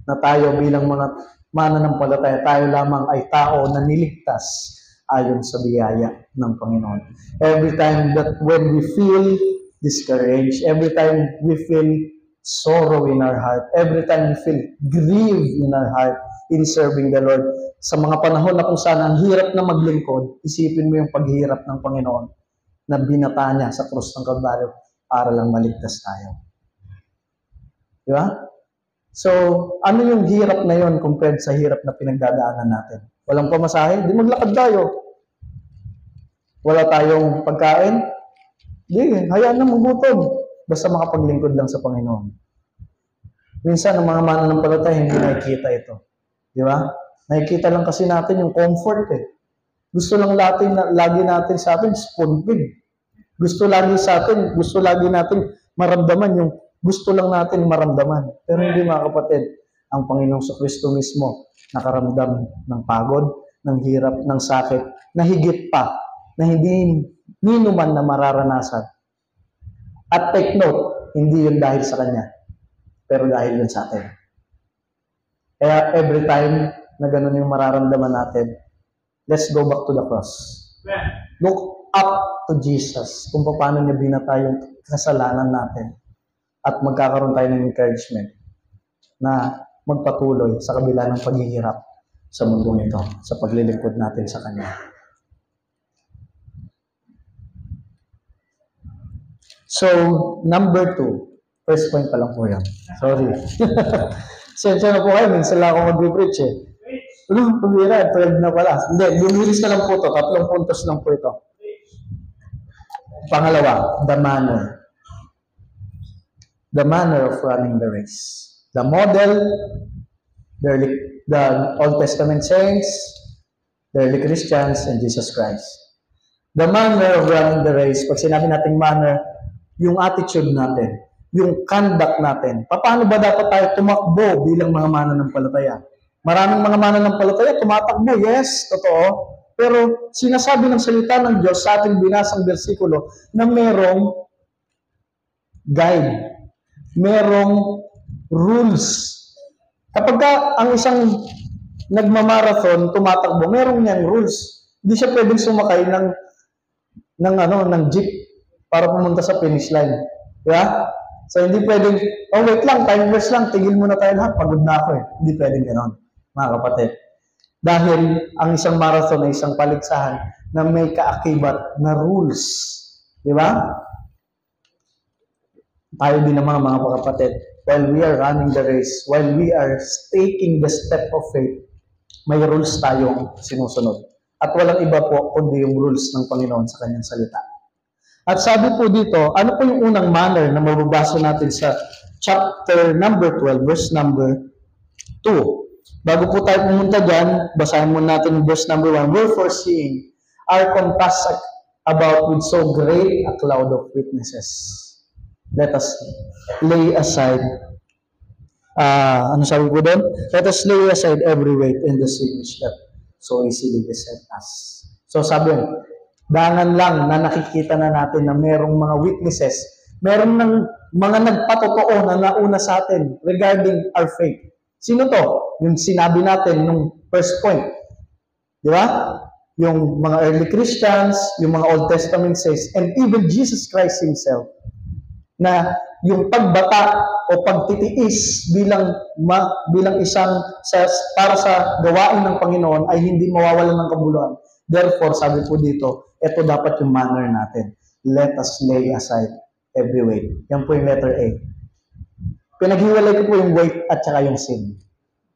na tayo bilang mga mananampalataya, tayo lamang ay tao na niligtas ayon sa biyaya ng Panginoon. Every time that when we feel discouraged, every time we feel sorrow in our heart, every time we feel grief in our heart in serving the Lord, sa mga panahon na kung saan ang hirap na maglingkod, isipin mo yung paghirap ng Panginoon na binata niya sa krus ng Kalbaryo para lang maligtas tayo. Di ba? So, ano yung hirap na yon compared sa hirap na pinagdadaanan natin? Walang pamasahe? Di maglakad tayo. Wala tayong pagkain? Di, hayaan na magutom. Basta makapaglingkod lang sa Panginoon. Minsan, ang mga mananampalataya, hindi nakikita ito. Di ba? Nakikita lang kasi natin yung comfort eh. Gusto lang lagi natin sa atin spoon feed. Gusto lagi natin maramdaman yung gusto lang natin maramdaman. Pero hindi, mga kapatid, ang Panginoong Kristo mismo nakaramdam ng pagod, ng hirap, ng sakit, na higit pa, na hindi ninuman na mararanasan. At take note, hindi yun dahil sa Kanya, pero dahil yun sa atin. Kaya every time na ganun yung mararamdaman natin, let's go back to the cross. Look up to Jesus, kung paano niya binata yung kasalanan natin. At magkakaroon tayo ng encouragement na magpatuloy sa kabila ng paghihirap sa mundong ito, sa paglilingkod natin sa Kanya. So, number 2. First point pa lang po yan. Sorry. Sensya na po kayo, minsan lang ako mag-preach eh. Pabira, 12 na pala. Hindi, bumilis na lang po ito. 3 puntos lang po ito. Pangalawa, the manner. The manner of running the race. The model, the Old Testament saints, the early Christians, and Jesus Christ. The manner of running the race, pag sinabi nating manner, yung attitude natin, yung conduct natin. Paano ba dapat tayo tumakbo bilang mga mananampalataya? Maraming mga mananampalataya tumatakbo, yes, totoo. Pero sinasabi ng salita ng Diyos sa ating binasang bersikulo na merong guide, merong rules. Kapag ang isang nagmamarathon, tumatakbo, merong niyang rules. Hindi siya pwedeng sumakay ng jeep para pumunta sa finish line. Yeah? So, hindi pwedeng, wait lang, time verse lang, tigil muna tayo lahat, pagod na ako eh. Hindi pwedeng gano'n, mga kapatid. Dahil ang isang marathon ay isang paligsahan na may kaakibat na rules. Di ba? Tayo din naman, mga kapatid, while we are running the race, while we are taking the step of faith, may rules tayong sinusunod. At walang iba po kundi yung rules ng Panginoon sa Kanyang salita. At sabi po dito, ano po yung unang manner na mababasa natin sa chapter number 12, verse number 2. Bago po tayo pumunta dyan, basahin muna natin yung verse number 1. Wherefore seeing our about with so great a cloud of witnesses. Let us lay aside, ano sabi po doon? Let us lay aside every weight and the sin which that so easily beset us. So sabi yun, dangan lang na nakikita na natin na merong mga witnesses, merong ng mga nagpatotoo na nauna sa atin regarding our faith. Sino to? Yung sinabi natin nung first point. Di ba? Yung mga early Christians, yung mga Old Testament says, and even Jesus Christ Himself, na yung pagbata o pagtitiis bilang isang para sa gawain ng Panginoon ay hindi mawawalan ng kabuluhan. Therefore, sabi po dito, ito dapat yung manner natin. Let us lay aside every weight. Yan po yung letter A. Pinaghiwalay ko po yung weight at saka yung sin.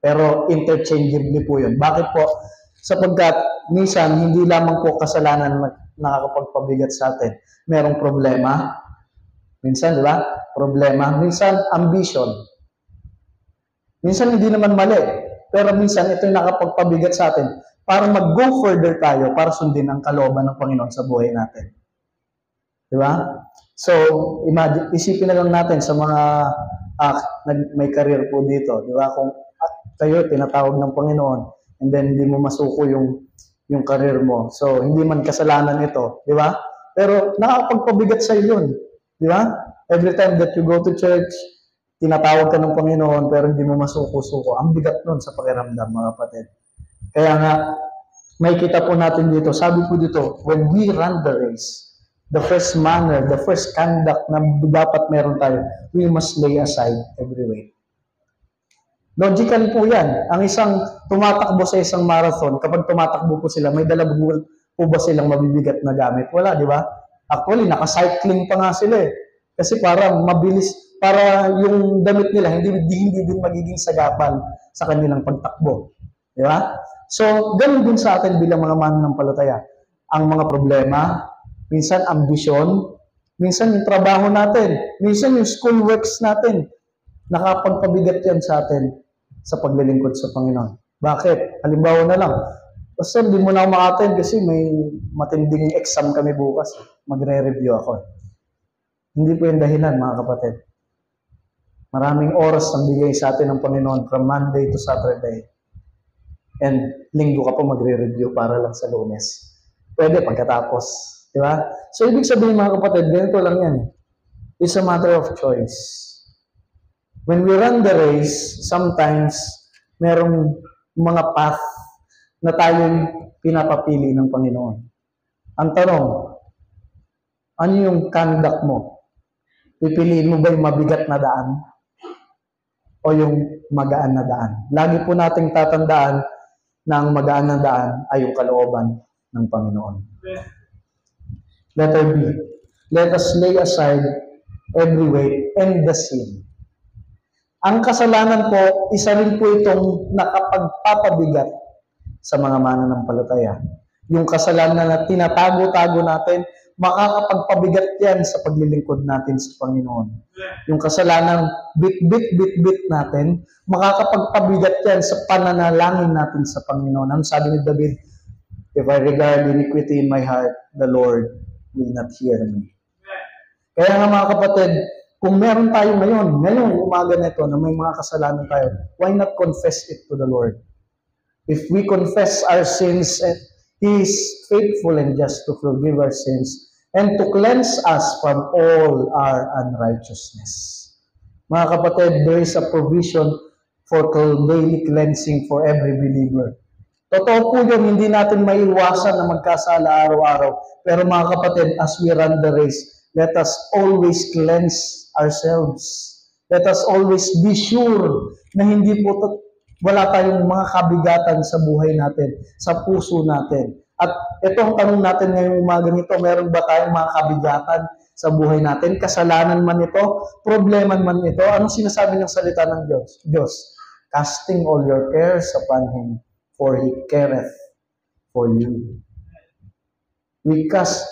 Pero interchangeably po yun. Bakit po? Sapagkat minsan, hindi lamang po kasalanan na nakakapagpabigat sa atin. Merong problema. Minsan, di ba? Problema. Minsan, ambition. Minsan, hindi naman mali. Pero minsan, ito yung nakapagpabigat sa atin para mag-go further tayo para sundin ang kalooban ng Panginoon sa buhay natin. Di ba? So, isipin na lang natin sa mga may career po dito. Di ba? Kung kayo tinatawag ng Panginoon and then hindi mo masuko yung career mo. So, hindi man kasalanan ito. Di ba? Pero nakakapagpabigat sa iyo yun. Di ba? Every time that you go to church, tinatawag ka ng Panginoon pero hindi mo masuko-suko. Ang bigat nun sa pakiramdam, mga kapatid. Kaya nga, may kita po natin dito. Sabi po dito, when we run the race, the first manner, the first conduct na dapat meron tayo, we must lay aside every weight. Logical po yan. Ang isang tumatakbo sa isang marathon, kapag tumatakbo po sila, may dala po ba silang mabibigat na gamit? Wala, di ba? Actually, naka-cycling pa nga sila eh. Kasi para mabilis, para yung damit nila hindi din magiging sagapan sa kanilang pagtakbo. Di ba? So, ganun din sa atin bilang mga mananampalataya. Ang mga problema, minsan ambisyon, minsan yung trabaho natin, minsan yung school works natin, nakapagpabigat yan sa atin sa paglilingkod sa Panginoon. Bakit? Halimbawa na lang, basta hindi mo na ako maka-attend kasi may matinding exam kami bukas. Magre-review ako. Hindi po yung dahilan, mga kapatid. Maraming oras ang bigay sa atin ng Panginoon from Monday to Saturday. And linggo ka po magre-review para lang sa Lunes. Pwede pagkatapos. Di ba? So, ibig sabihin, mga kapatid, ganito lang yan. It's a matter of choice. When we run the race, sometimes merong mga path na tayong pinapapili ng Panginoon. Ang tanong, ano yung conduct mo? Pipiliin mo ba yung mabigat na daan? O yung magaan na daan? Lagi po nating tatandaan na ang magaan na daan ay yung kalooban ng Panginoon. Letter B. Let us lay aside every weight and the sin. Ang kasalanan po, isa rin po itong nakapagpapabigat sa mga mananampalataya. Yung kasalanan na tinatago-tago natin, makakapagpabigat yan sa paglilingkod natin sa Panginoon. Yung kasalanan bit natin, makakapagpabigat yan sa pananalangin natin sa Panginoon. Ang sabi ni David, if I regard iniquity in my heart, the Lord will not hear me. Kaya nga mga kapatid, kung meron tayo ngayong umaga na ito na may mga kasalanan tayo, why not confess it to the Lord? If we confess our sins, He is faithful and just to forgive our sins and to cleanse us from all our unrighteousness. Mga kapatid, there is a provision for daily cleansing for every believer. Totoo po yun, hindi natin maiwasan na magkasala araw-araw. Pero mga kapatid, as we run the race, let us always cleanse ourselves. Let us always be sure na hindi po wala tayong mga kabigatan sa buhay natin, sa puso natin. At ito ang tanong natin ngayong umaga nito, meron ba tayong mga kabigatan sa buhay natin? Kasalanan man ito, problema man ito, anong sinasabi ng salita ng Diyos? Casting all your cares upon Him, for He careth for you. We cast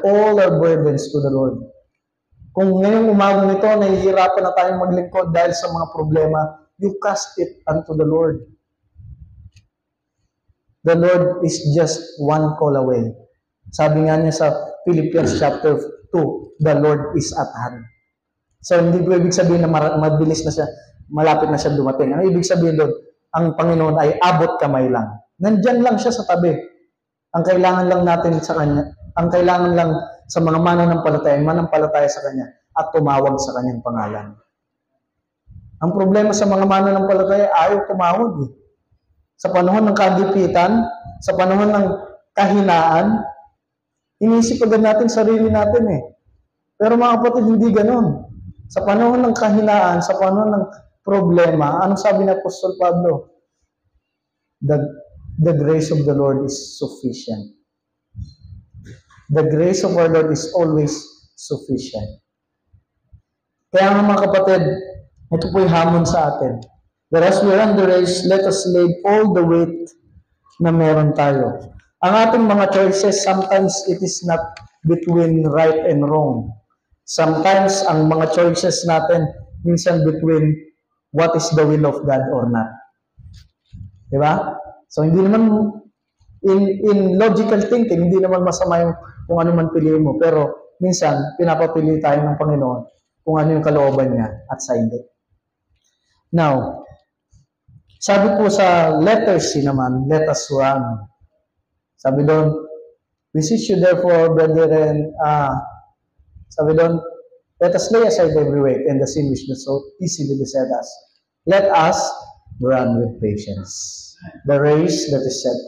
all our burdens to the Lord. Kung ngayong umaga nito, nahihirapan na tayong maglingkod dahil sa mga problema, you cast it unto the Lord. The Lord is just one call away. Sabi nga niya sa Philippians chapter 2, the Lord is at hand. So, hindi po ibig sabihin na mabilis na siya, malapit na siya dumating. Ang ibig sabihin doon, ang Panginoon ay abot kamay lang. Nandyan lang siya sa tabi. Ang kailangan lang natin sa Kanya, ang kailangan lang sa mga mananampalataya sa Kanya at tumawag sa Kanyang pangalan. Ang problema sa mga mananampalataya, ayaw tumawag eh. Sa panahon ng kagipitan, sa panahon ng kahinaan, inisip agad natin sarili natin eh. Pero mga kapatid, hindi ganon. Sa panahon ng kahinaan, sa panahon ng problema, anong sabi ni Apostol Pablo? The grace of the Lord is sufficient. The grace of our Lord is always sufficient. Kaya nga mga kapatid, ito po yung hamon sa atin. Whereas we run the race, let us lay all the weight na meron tayo. Ang ating mga choices, sometimes it is not between right and wrong. Sometimes, ang mga choices natin, minsan between what is the will of God or not. Diba? So, hindi naman, in logical thinking, hindi naman masama yung kung ano man piliin mo. Pero, minsan, pinapapili tayo ng Panginoon kung ano yung kalooban niya at sa hindi. Now, sabi po sa letter C naman, let us run. Sabi doon, beseech you therefore, brethren, sabi doon, let us lay aside every weight and the sin which does so easily beset us. Let us run with patience the race that is set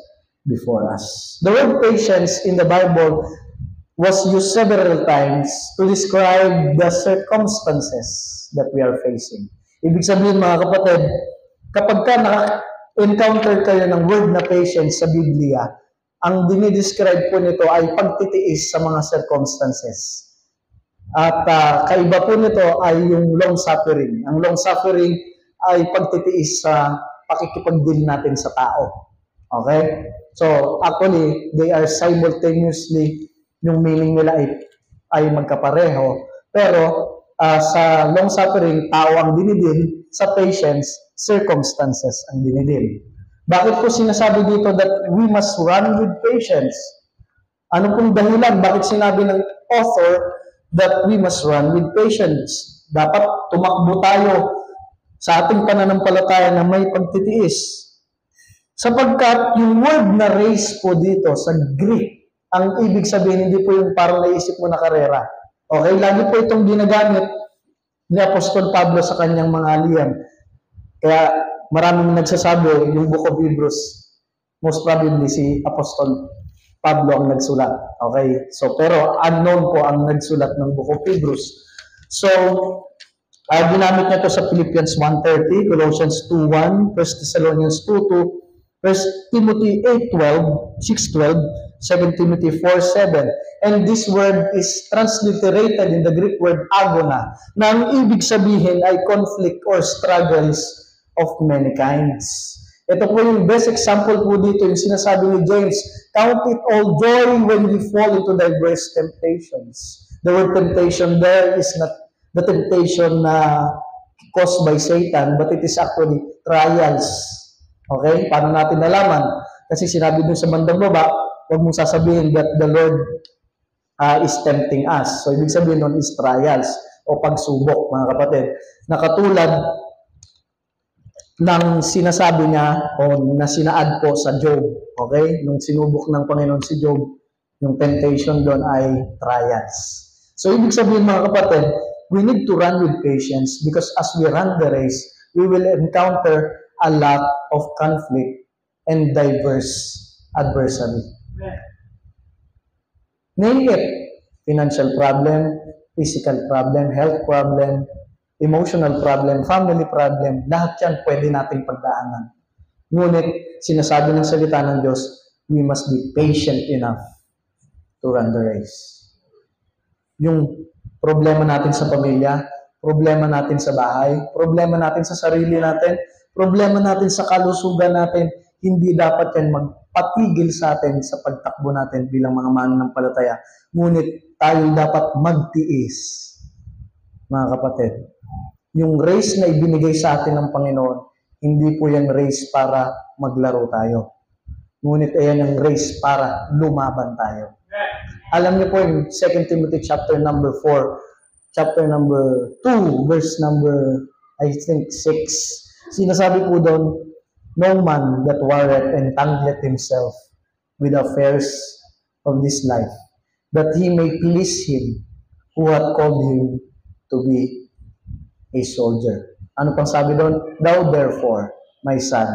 before us. The word patience in the Bible was used several times to describe the circumstances that we are facing. Ibig sabihin mga kapatid, kapag ka naka-encounter kayo ng word na patience sa Biblia, ang dinidescribe po nito ay pagtitiis sa mga circumstances. At kaiba po nito ay yung long suffering. Ang long suffering ay pagtitiis sa pakikipag-deal natin sa tao. Okay? So, actually, they are simultaneously, yung meaning nila ay magkapareho. Pero, sa long suffering, tao ang dinidil. Sa patience, circumstances ang dinidil. Bakit po sinasabi dito that we must run with patience? Ano pong dahilan? Bakit sinabi ng author that we must run with patience? Dapat tumakbo tayo sa ating pananampalataya na may pagtitiis. Sapagkat yung word na race po dito sa Greek, ang ibig sabihin, hindi po yung parang naisip mo na karera. Okay, lagi po itong ginagamit ni Apostol Pablo sa kanyang mga aliyam. Kaya maraming nagsasabi, yung Book of Hebrews, most probably si Apostol Pablo ang nagsulat. Okay, so pero unknown po ang nagsulat ng Book of Hebrews. So, ginamit niya ito sa Philippians 1:30, Colossians 2:1, 1 Thessalonians 2:2, 1 Timothy 8:12, 6:12, 2 Timothy 4:7. And this word is transliterated in the Greek word agona, na ang ibig sabihin ay conflict or struggles of many kinds. Ito po yung best example po dito, yung sinasabi ni James, count it all joy when you fall into diverse temptations. The word temptation there is not the temptation na caused by Satan, but it is actually trials. Okay? Paano natin nalaman? Kasi sinabi dun sa bandang baba, huwag mong sasabihin that the Lord is tempting us. So, ibig sabihin nun is trials o pagsubok, mga kapatid. Na katulad ng sinasabi niya o na sinaad po sa Job. Okay? Nung sinubok ng Panginoon si Job, yung temptation doon ay trials. So, ibig sabihin mga kapatid, we need to run with patience because as we run the race, we will encounter a lot of conflict and diverse adversary. Name it. Financial problem, physical problem, health problem, emotional problem, family problem, lahat yan pwede nating pagdaanan. Ngunit, sinasabi ng salita ng Diyos, we must be patient enough to run the race. Yung problema natin sa pamilya, problema natin sa bahay, problema natin sa sarili natin, problema natin sa kalusugan natin, hindi dapat yan magpatigil sa atin sa pagtakbo natin bilang mga mananampalataya. Ngunit tayo dapat magtiis, mga kapatid. Yung race na ibinigay sa atin ng Panginoon, hindi po yan race para maglaro tayo. Ngunit ayan ang race para lumaban tayo. Alam niyo po yung 2 Timothy chapter number 4, chapter number 2, verse number, I think, 6. Sinasabi po doon, no man that warreth entangleth himself with affairs of this life, that he may please him who hath called him to be a soldier. Ano pang sabi doon? Thou therefore, my son,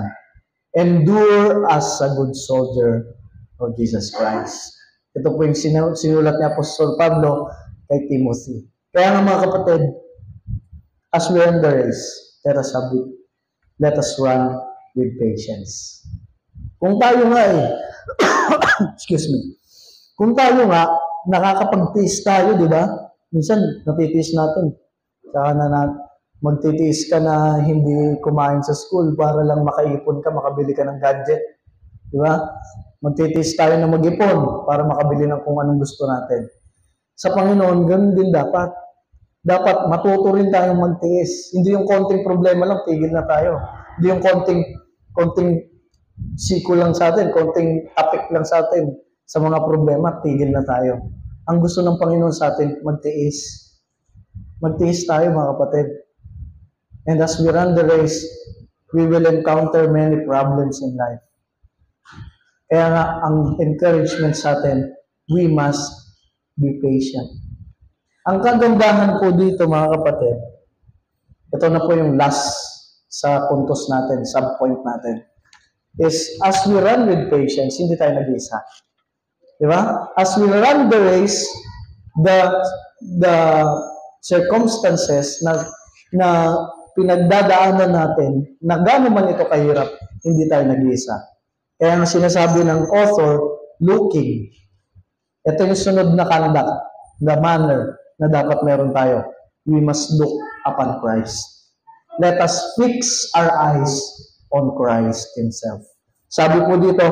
endure as a good soldier of Jesus Christ. Ito po yung sinulat ni Apostol Pablo kay Timothy. Kaya nga mga kapatid, as we are in the race, let us run with patience. Kung tayo nga excuse me, kung tayo nga, nakakapagtiis tayo, di ba? Minsan, natitiis natin. Saka magtitiis ka na hindi kumain sa school para lang makaipon ka, makabili ka ng gadget. Di ba? Magtitiis tayo na mag-ipon para makabili ng kung anong gusto natin. Sa Panginoon, ganun din dapat. Dapat matuto rin tayong magtiis. Hindi yung konting problema lang, tigil na tayo. Hindi yung konting siko lang sa atin, konting topic lang sa atin sa mga problema, tigil na tayo. Ang gusto ng Panginoon sa atin, magtiis. Magtiis tayo mga kapatid. And as we run the race, we will encounter many problems in life. Kaya nga, ang encouragement sa atin, we must be patient. Ang kagandahan po dito mga kapatid, ito na po yung last sa puntos natin, subpoint natin, is as we run with patience, hindi tayo nag-iisa. Diba? As we run the race, the circumstances na pinagdadaanan natin, na gano'n man ito kahirap, hindi tayo nag-iisa. Kaya ang sinasabi ng author, looking. Ito yung sunod na conduct, the manner na dapat meron tayo. We must look upon Christ. Let us fix our eyes on Christ Himself. Sabi po dito,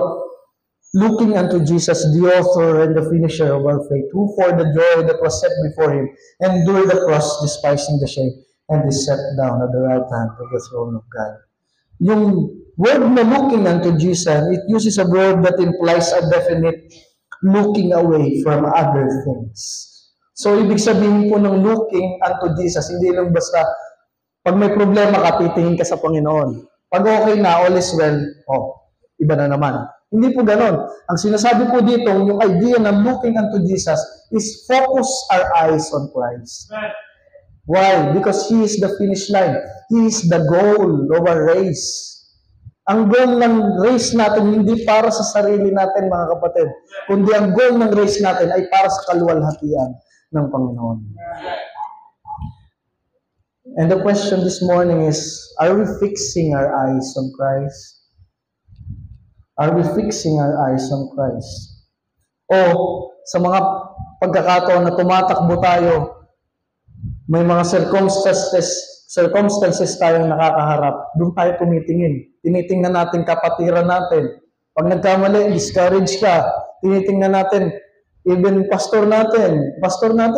looking unto Jesus, the author and the finisher of our faith, who for the joy that was set before Him, endured the cross, despising the shame, and is set down at the right hand of the throne of God. Yung word na looking unto Jesus, it uses a word that implies a definite looking away from other things. So, ibig sabihin po ng looking unto Jesus, hindi lang basta, pag may problema ka, titingin ka sa Panginoon. Pag okay na, all is well, iba na naman. Hindi po ganon. Ang sinasabi po dito, yung idea ng looking unto Jesus is focus our eyes on Christ. Why? Because He is the finish line. He is the goal of our race. Ang goal ng race natin hindi para sa sarili natin, mga kapatid, kundi ang goal ng race natin ay para sa kaluwalhatian ng Panginoon. And the question this morning is, are we fixing our eyes on Christ? Are we fixing our eyes on Christ? O sa mga pagkakataon na tumatakbo tayo, may mga circumstances tayong nakakaharap, doon tayo tumitingin. Tinitingnan natin kapatiran natin. Pag nagkamali, discourage ka. Tinitingnan natin, even pastor natin,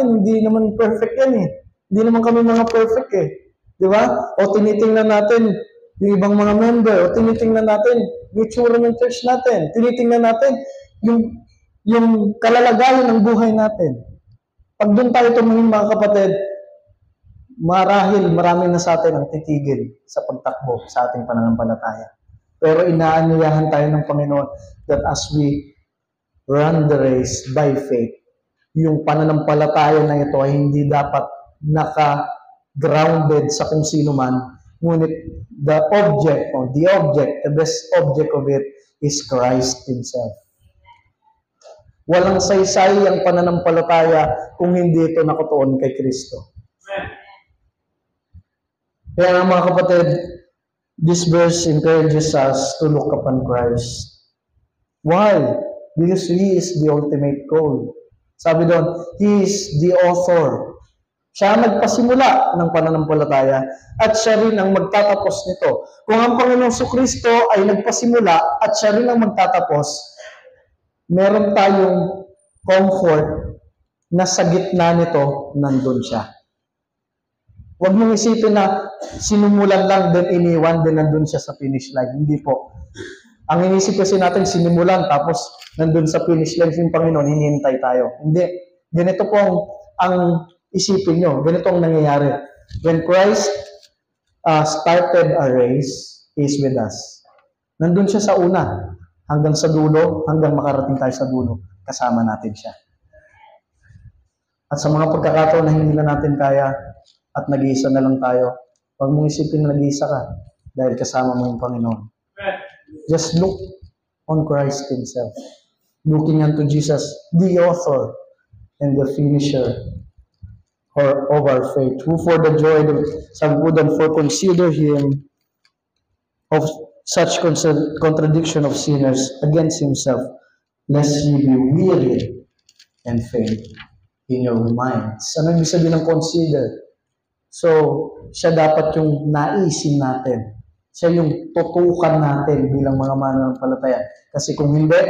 hindi naman perfect yan eh. Hindi naman kami mga perfect eh. Di ba? O tinitingnan natin yung ibang mga member, o tinitingnan natin yung itsura ng church natin, tinitingnan natin yung kalalagayan ng buhay natin. Pag doon tayo tumingin mga kapatid, marahil marami na sa atin ang titigil sa pagtakbo sa ating pananampalataya. Pero inaanyayahan tayo ng Panginoon that as we run the race by faith, yung pananampalataya na ito ay hindi dapat naka-grounded sa kung sino man, ngunit the best object of it is Christ Himself. Walang saysay ang pananampalataya kung hindi ito nakatuon kay Kristo. Kaya mga kapatid, this verse encourages us to look upon Christ. Why? Because He is the ultimate goal. Sabi doon, He is the author. Siya ang nagpasimula ng pananampalataya at siya rin ang magtatapos nito. Kung ang Panginoong Kristo ay nagpasimula at siya rin ang magtatapos, meron tayong comfort na sa gitna nito, nandun siya. Huwag mong isipin na sinumulan lang, then iniwan, then nandun siya sa finish line. Hindi po. Ang inisip kasi natin, sinimulan, tapos nandun sa finish line yung Panginoon, hinihintay tayo. Hindi. Ganito po ang isipin nyo. Ganito ang nangyayari. When Christ started a race, He is with us. Nandun siya sa una, hanggang sa dulo, hanggang makarating tayo sa dulo. Kasama natin siya. At sa mga pagkakataon na hindi na natin kaya at nag-iisa na lang tayo, huwag mong isipin na nag-iisa ka dahil kasama mo yung Panginoon. Just look on Christ Himself. Looking unto Jesus, the author and the finisher of our faith, who for the joy that some would and for consider Him of such contradiction of sinners against Himself, lest ye be weary and faint in your minds. Ano ibig sabihin ng consider? So, siya dapat yung naisin natin. Siya yung tutukan natin bilang mga mananampalataya. Kasi kung hindi,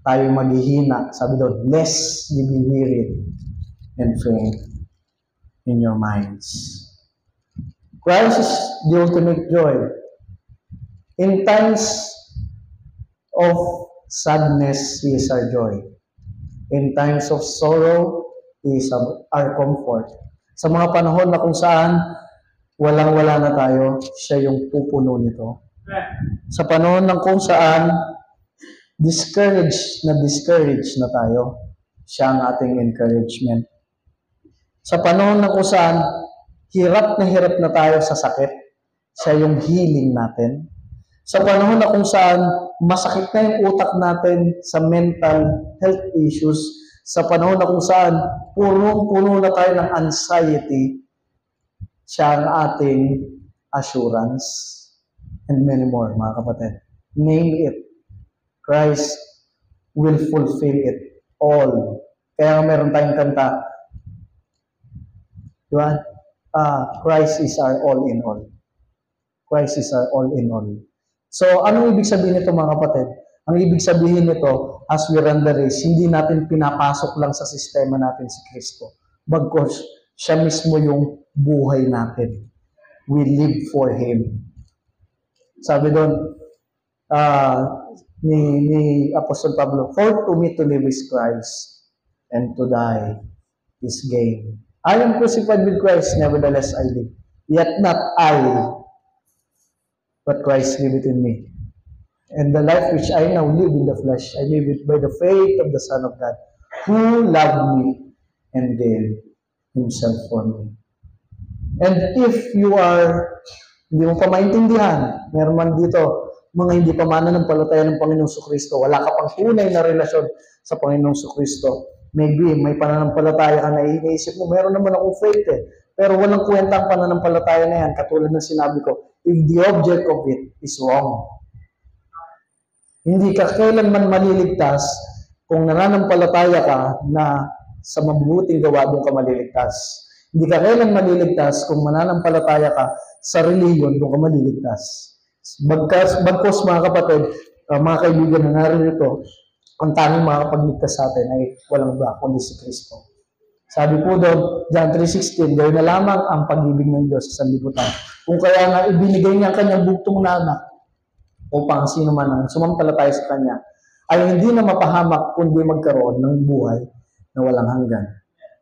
tayo maghihina. Sabi doon, lest ye be weary and faint in your minds. Christ is the ultimate joy. In times of sadness, He is our joy. In times of sorrow, He is our comfort. Sa mga panahon na kung saan walang-wala na tayo, siya yung pupuno nito. Sa panahon ng kung saan discouraged na tayo, siya ang ating encouragement. Sa panahon ng kung saan hirap na tayo sa sakit, siya yung healing natin. Sa panahon na kung saan masakit na yung utak natin sa mental health issues, sa panahon na kung saan punong-puno na tayo ng anxiety, siya ang ating assurance, and many more, mga kapatid. Name it. Christ will fulfill it all. Kaya meron tayong kanta, diba? Christ is our all in all. Christ is our all in all. So, anong ibig sabihin nito, mga kapatid? Ang ibig sabihin nito, as we run the race, hindi natin pinapasok lang sa sistema natin si Kristo. Bagkus, siya mismo yung buhay natin. We live for Him. Sabi doon, ni Apostol Pablo, for to me to live is Christ, and to die is gain. I am crucified with Christ, nevertheless I live. Yet not I, but Christ liveth in me. And the life which I now live in the flesh, I live it by the faith of the Son of God, who loved me and gave Himself for me. And if you are, hindi mo pa maintindihan, meron man dito, mga hindi pa mananampalataya ng Panginoong Kristo, wala ka pang tunay na relasyon sa Panginoong Kristo, maybe may pananampalataya ka na iniisip mo, meron naman akong faith pero walang kwentang pananampalataya na yan, katulad ng sinabi ko, if the object of it is wrong. Hindi ka kailanman maliligtas kung nananampalataya ka na sa mabubuting gawa doon ka maliligtas. Hindi ka kailan maliligtas kung mananampalataya ka sa reliyon doon ka maliligtas. Bagkos mga kapatid, mga kaibigan na naririto, ang tanging makakapagligtas sa atin ay walang iba kundi si Kristo. Sabi po doon, John 3:16, gawin na lamang ang pag-ibig ng Diyos sa sanlibutan. Kung kaya nga ibinigay niya ang kanyang bugtong na anak, upang sino man ang sumampalataya sa Kanya, ay hindi na mapahamak kundi magkaroon ng buhay na walang hanggan.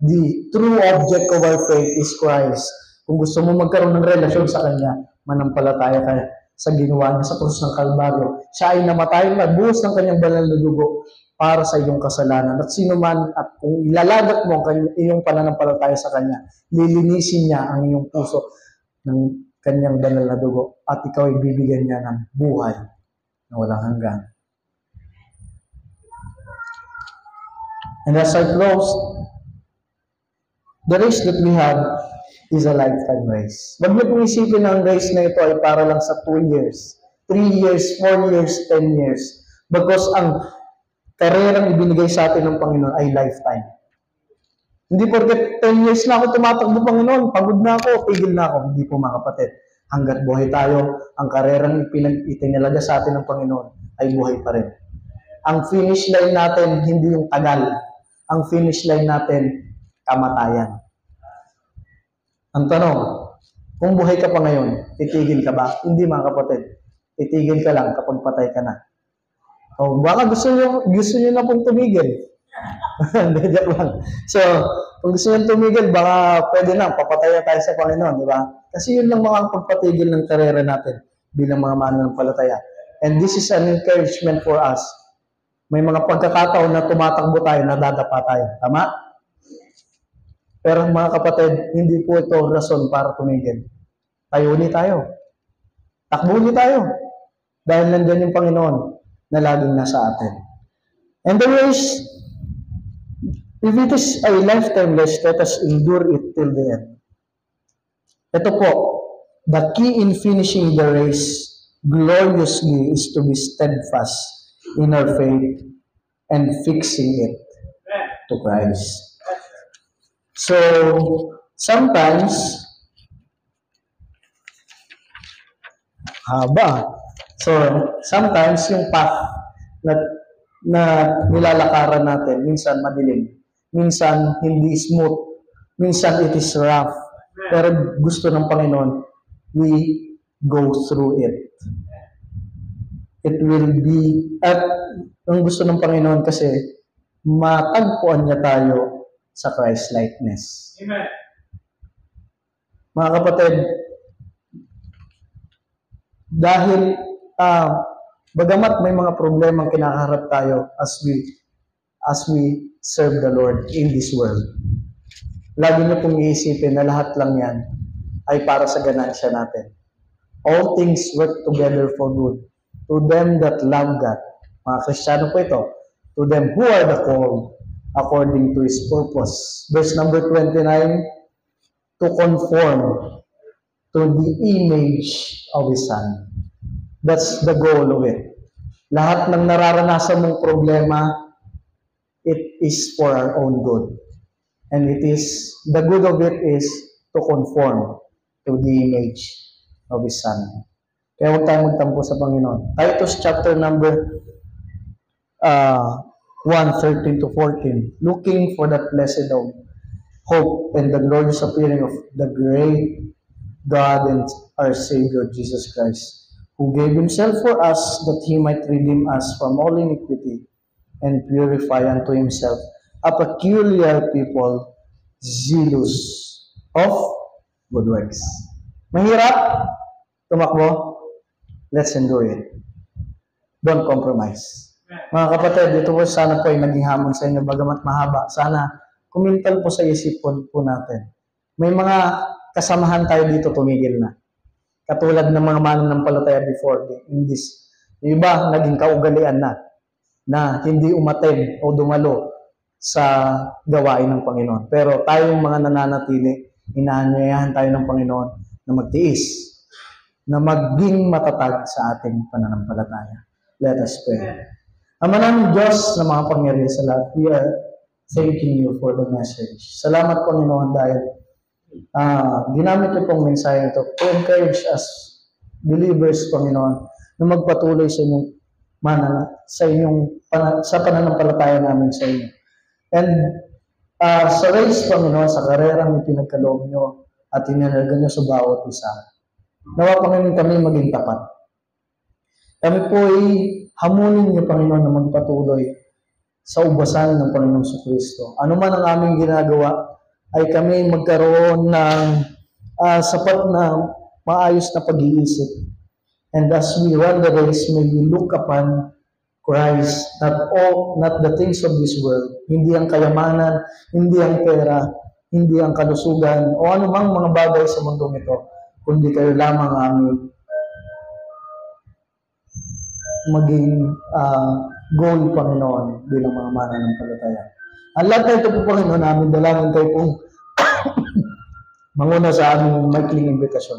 The true object of our faith is Christ. Kung gusto mo magkaroon ng relasyon sa Kanya, manampalataya ka sa ginawa niya sa krus ng Kalbaryo. Siya ay namatay na buhos ng kanyang banal na dugo para sa iyong kasalanan. At sino man, at kung ilalagat mo ang iyong pananampalataya sa Kanya, lilinisin niya ang iyong puso ng kanyang banal na dugo at ikaw ay bibigyan niya ng buhay na walang hanggan. And as I close, the race that we have is a lifetime race. Huwag niyo pong isipin na ang race na ito ay para lang sa 2 years, 3 years, 4 years, 10 years. Because ang karerang ibinigay sa atin ng Panginoon ay lifetime. Hindi porket 10 years na ako tumatakbo, Panginoon, pagod na ako, tigil na ako. Hindi po, mga kapatid. Hanggat buhay tayo, ang karerang itinalaga sa atin ng Panginoon ay buhay pa rin. Ang finish line natin, hindi yung tagal. Ang finish line natin, kamatayan. Ang tanong, kung buhay ka pa ngayon, titigil ka ba? Hindi, mga kapatid. Titigil ka lang kapag patay ka na. O baka gusto nyo na pong tumigil. Hindi, joke lang. So, kung gusto nyo tumigil, baka pwede na, papatay na tayo sa Panginoon, di ba? Kasi yun lang mga pagpatigil ng karera natin bilang mga mananampalataya. And this is an encouragement for us. May mga pagkakataon na tumatakbo tayo, nadadapa tayo. Tama? Pero mga kapatid, hindi po ito rason para tumigil. Tayo ulit tayo. Takbo ulit tayo. Dahil nandyan yung Panginoon na laging nasa atin. And the ways, if it is a lifetime race, let us endure it till the end. Ito po, the key in finishing the race gloriously is to be steadfast in our faith and fixing it to Christ. So, sometimes, sometimes yung path na nilalakaran natin, minsan madilim, minsan hindi smooth, minsan it is rough. Pero gusto ng Panginoon, we go through it. It will be, at ang gusto ng Panginoon kasi, matagpuan niya tayo sa Christ-likeness. Amen. Mga kapatid, dahil bagamat may mga problemang kinakaharap tayo as we serve the Lord in this world, lagi niyo pong iisipin na lahat lang yan ay para sa ganansya natin. All things work together for good to them that love God. Mga Kristiyano po ito. To them who are the called according to His purpose. Verse number 29, to conform to the image of His Son. That's the goal of it. Lahat ng nararanasan mong problema, it is for our own good. And it is, the good of it is to conform to the image of His Son. Kaya huwag tayong magtampo sa Panginoon. Titus chapter number 1:13 to 14. Looking for that blessed hope and the glorious appearing of the great God and our Savior Jesus Christ, who gave Himself for us that He might redeem us from all iniquity and purify unto Himself a peculiar people, zealous of good works. Mahirap tumakbo? Let's endure it. Don't compromise. Mga kapatid, ito po sana po ay naging hamon sa inyo, bagamat mahaba. Sana kumintal po sa isipon po natin. May mga kasamahan tayo dito, tumigil na. Katulad ng mga mananampalataya before in this. Yung iba, naging kaugalian na hindi umattend o dumalo sa gawain ng Panginoon. Pero tayong mga nananatili, inaanyayahan tayo ng Panginoon na magtiis, na maging matatag sa ating pananampalataya. Let us pray. Ama namin Diyos na mga pangyarihan sa lahat, we are thanking you for the message. Salamat Panginoon dahil ginamit niyo pong mensahe ito to encourage us believers, Panginoon, na magpatuloy sa inyong sa pananampalataya namin sa inyo. And sa race, Panginoon, sa karerang ipinagkaloob niyo at inalaga niyo sa bawat isa, nawa Panginoon kami maging tapat. Kami po ay hamunin niyo, Panginoon, na magpatuloy sa ubasan ng Panginoong Kristo. Ano man ang aming ginagawa, ay kami magkaroon ng sapat na maayos na pag-iisip. And as we run the race, may we look upon Christ, not the things of this world. Hindi ang kayamanan, hindi ang pera, hindi ang kalusugan, o anumang mga bagay sa mundong ito, kundi kayo lamang aming maging goal, Panginoon, bilang mga mananampalataya. Ang lahat na ito po, Panginoon, namin dalangin kayo pong manguna sa aming maikling imbitasyon.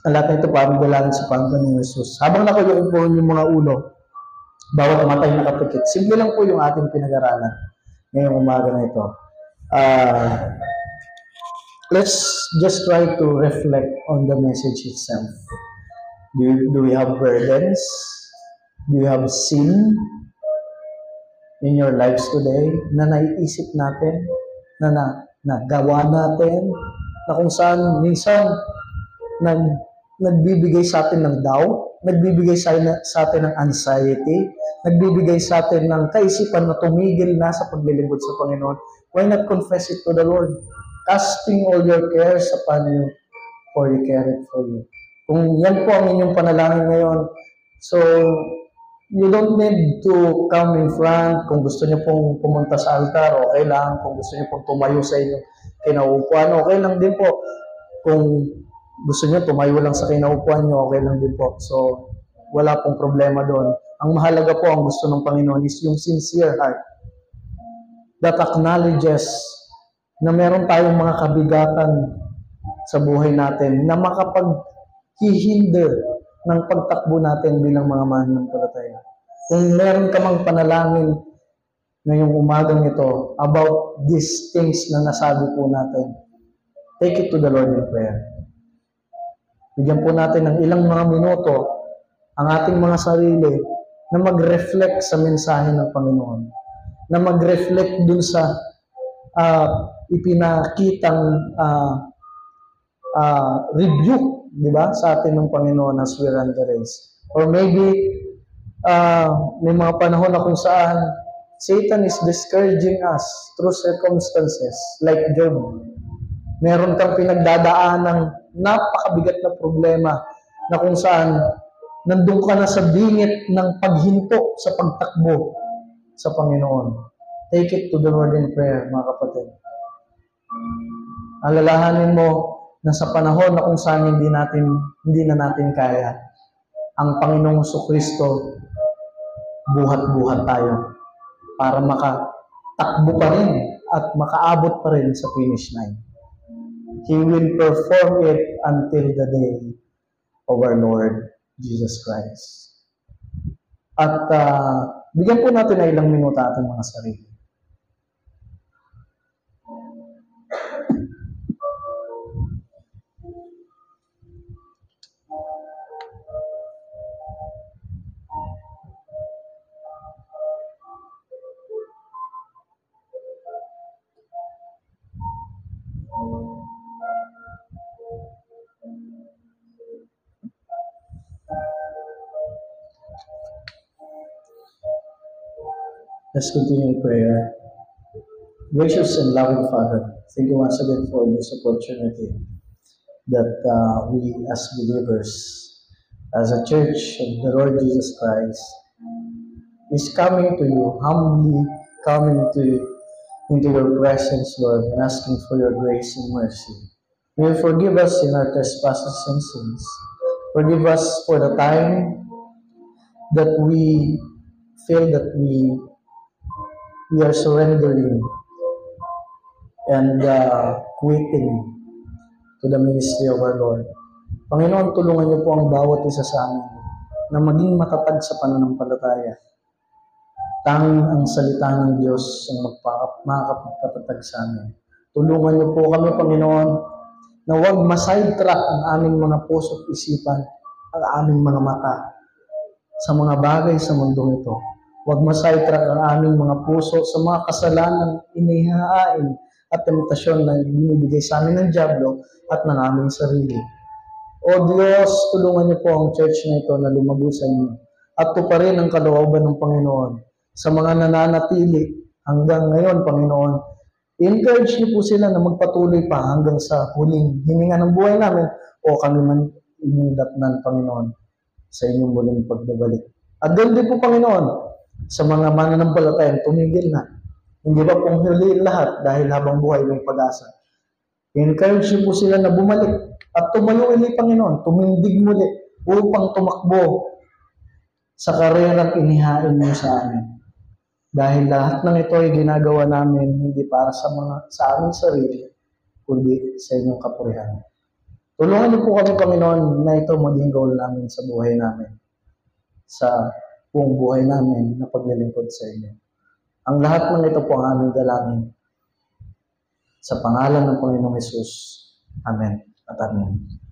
Ang lahat na ito po, aming dalangin sa Panginoon ni Jesus. Habang nakayukin po yung mga ulo, bawat matay nakapikit, simple lang po yung ating pinag-aralan ngayong umaga na ito. Let's just try to reflect on the message itself. Do we have burdens? Do you have sin in your lives today na naiisip natin, na nagawa natin, na kung saan minsan nagbibigay sa atin ng doubt, nagbibigay sa atin ng anxiety, nagbibigay sa atin ng kaisipan na tumigil na sa paglilingkod sa Panginoon, why not confess it to the Lord? Casting all your cares upon you, for He careth for you. Kung yan po ang inyong panalangin ngayon, so you don't need to come in front. Kung gusto niyo pong pumunta sa altar, okay lang. Kung gusto niyo pong tumayo sa inyong kinaupuan, okay lang din po. Kung gusto niyo tumayo lang sa kinaupuan niyo, okay lang din po. So, wala pong problema doon. Ang mahalaga po, ang gusto ng Panginoon is yung sincere heart that acknowledges na meron tayong mga kabigatan sa buhay natin na makapaghihinder ng pagtakbo natin bilang mga mananampalataya. Kung meron ka mang panalangin ngayong umagang ito about these things na nasabi po natin, take it to the Lord in prayer. Bigyan po natin ng ilang mga minuto ang ating mga sarili na mag-reflect sa mensahe ng Panginoon, na mag-reflect dun sa ipinakitang review, di ba, sa atin ng Panginoon as we run the race. Or maybe, may mga panahon na kung saan Satan is discouraging us through circumstances like Job. Meron kang pinagdadaan ng napakabigat na problema na kung saan nandun ka na sa bingit ng paghinto sa pagtakbo sa Panginoon. Take it to the Lord in prayer, mga kapatid. Alalahanin mo na sa panahon na kung saan hindi na natin kaya, ang Panginoong Kristo, buhat-buhat tayo para makatakbo pa rin at makaabot pa rin sa finish line. He will perform it until the day of our Lord Jesus Christ. At bigyan po natin na ilang minuto ating mga sarili. Let's continue in prayer. Gracious and loving Father, thank you once again for this opportunity that we as believers, as a church of the Lord Jesus Christ, is coming to you, humbly coming into your presence, Lord, and asking for your grace and mercy. May you forgive us in our trespasses and sins. Forgive us for the time that we feel that we are surrendering and quitting to the ministry of our Lord. Panginoon, tulungan niyo po ang bawat isa sa amin na maging matatag sa pananampalataya. Tanging ang salita ng Diyos ang makakapagpatatag sa amin. Tulungan niyo po kami, Panginoon, na huwag ma-sidetrack ang aming mga puso at isipan, ang aming mga mata sa mga bagay sa mundong ito. Huwag ma-sidetrack ang aming mga puso sa mga kasalanang inihahain at temptasyon na binibigay sa amin ng dyablo at ng aming sarili. O Diyos, tulungan niyo po ang church na ito na lumago sa inyo at tuparin ang kalooban ng Panginoon sa mga nananatili hanggang ngayon, Panginoon. I-encourage niyo po sila na magpatuloy pa hanggang sa huling hininga ng buhay namin o kami man inyong datnan, Panginoon, sa inyong muling pagbabalik. At doon din po, Panginoon, sa mga mananampalatayang tumigil na. Hindi ba pong huli lahat dahil habang buhay may pag-asa. I-encourage niyo po sila na bumalik at tumayo ulit, Panginoon, tumindig muli upang tumakbo sa karerang inihain niyo sa amin. Dahil lahat ng ito ay ginagawa namin hindi para sa aming sarili, kundi sa inyong kapurihan. Tulungan niyo po kami, Panginoon, na ito maging goal namin sa buhay namin. Sa buong buhay namin na paglilingkod sa inyo. Ang lahat ng ito po ang aming dalangin. Sa pangalan ng Panginoong Hesus. Amen at Amen.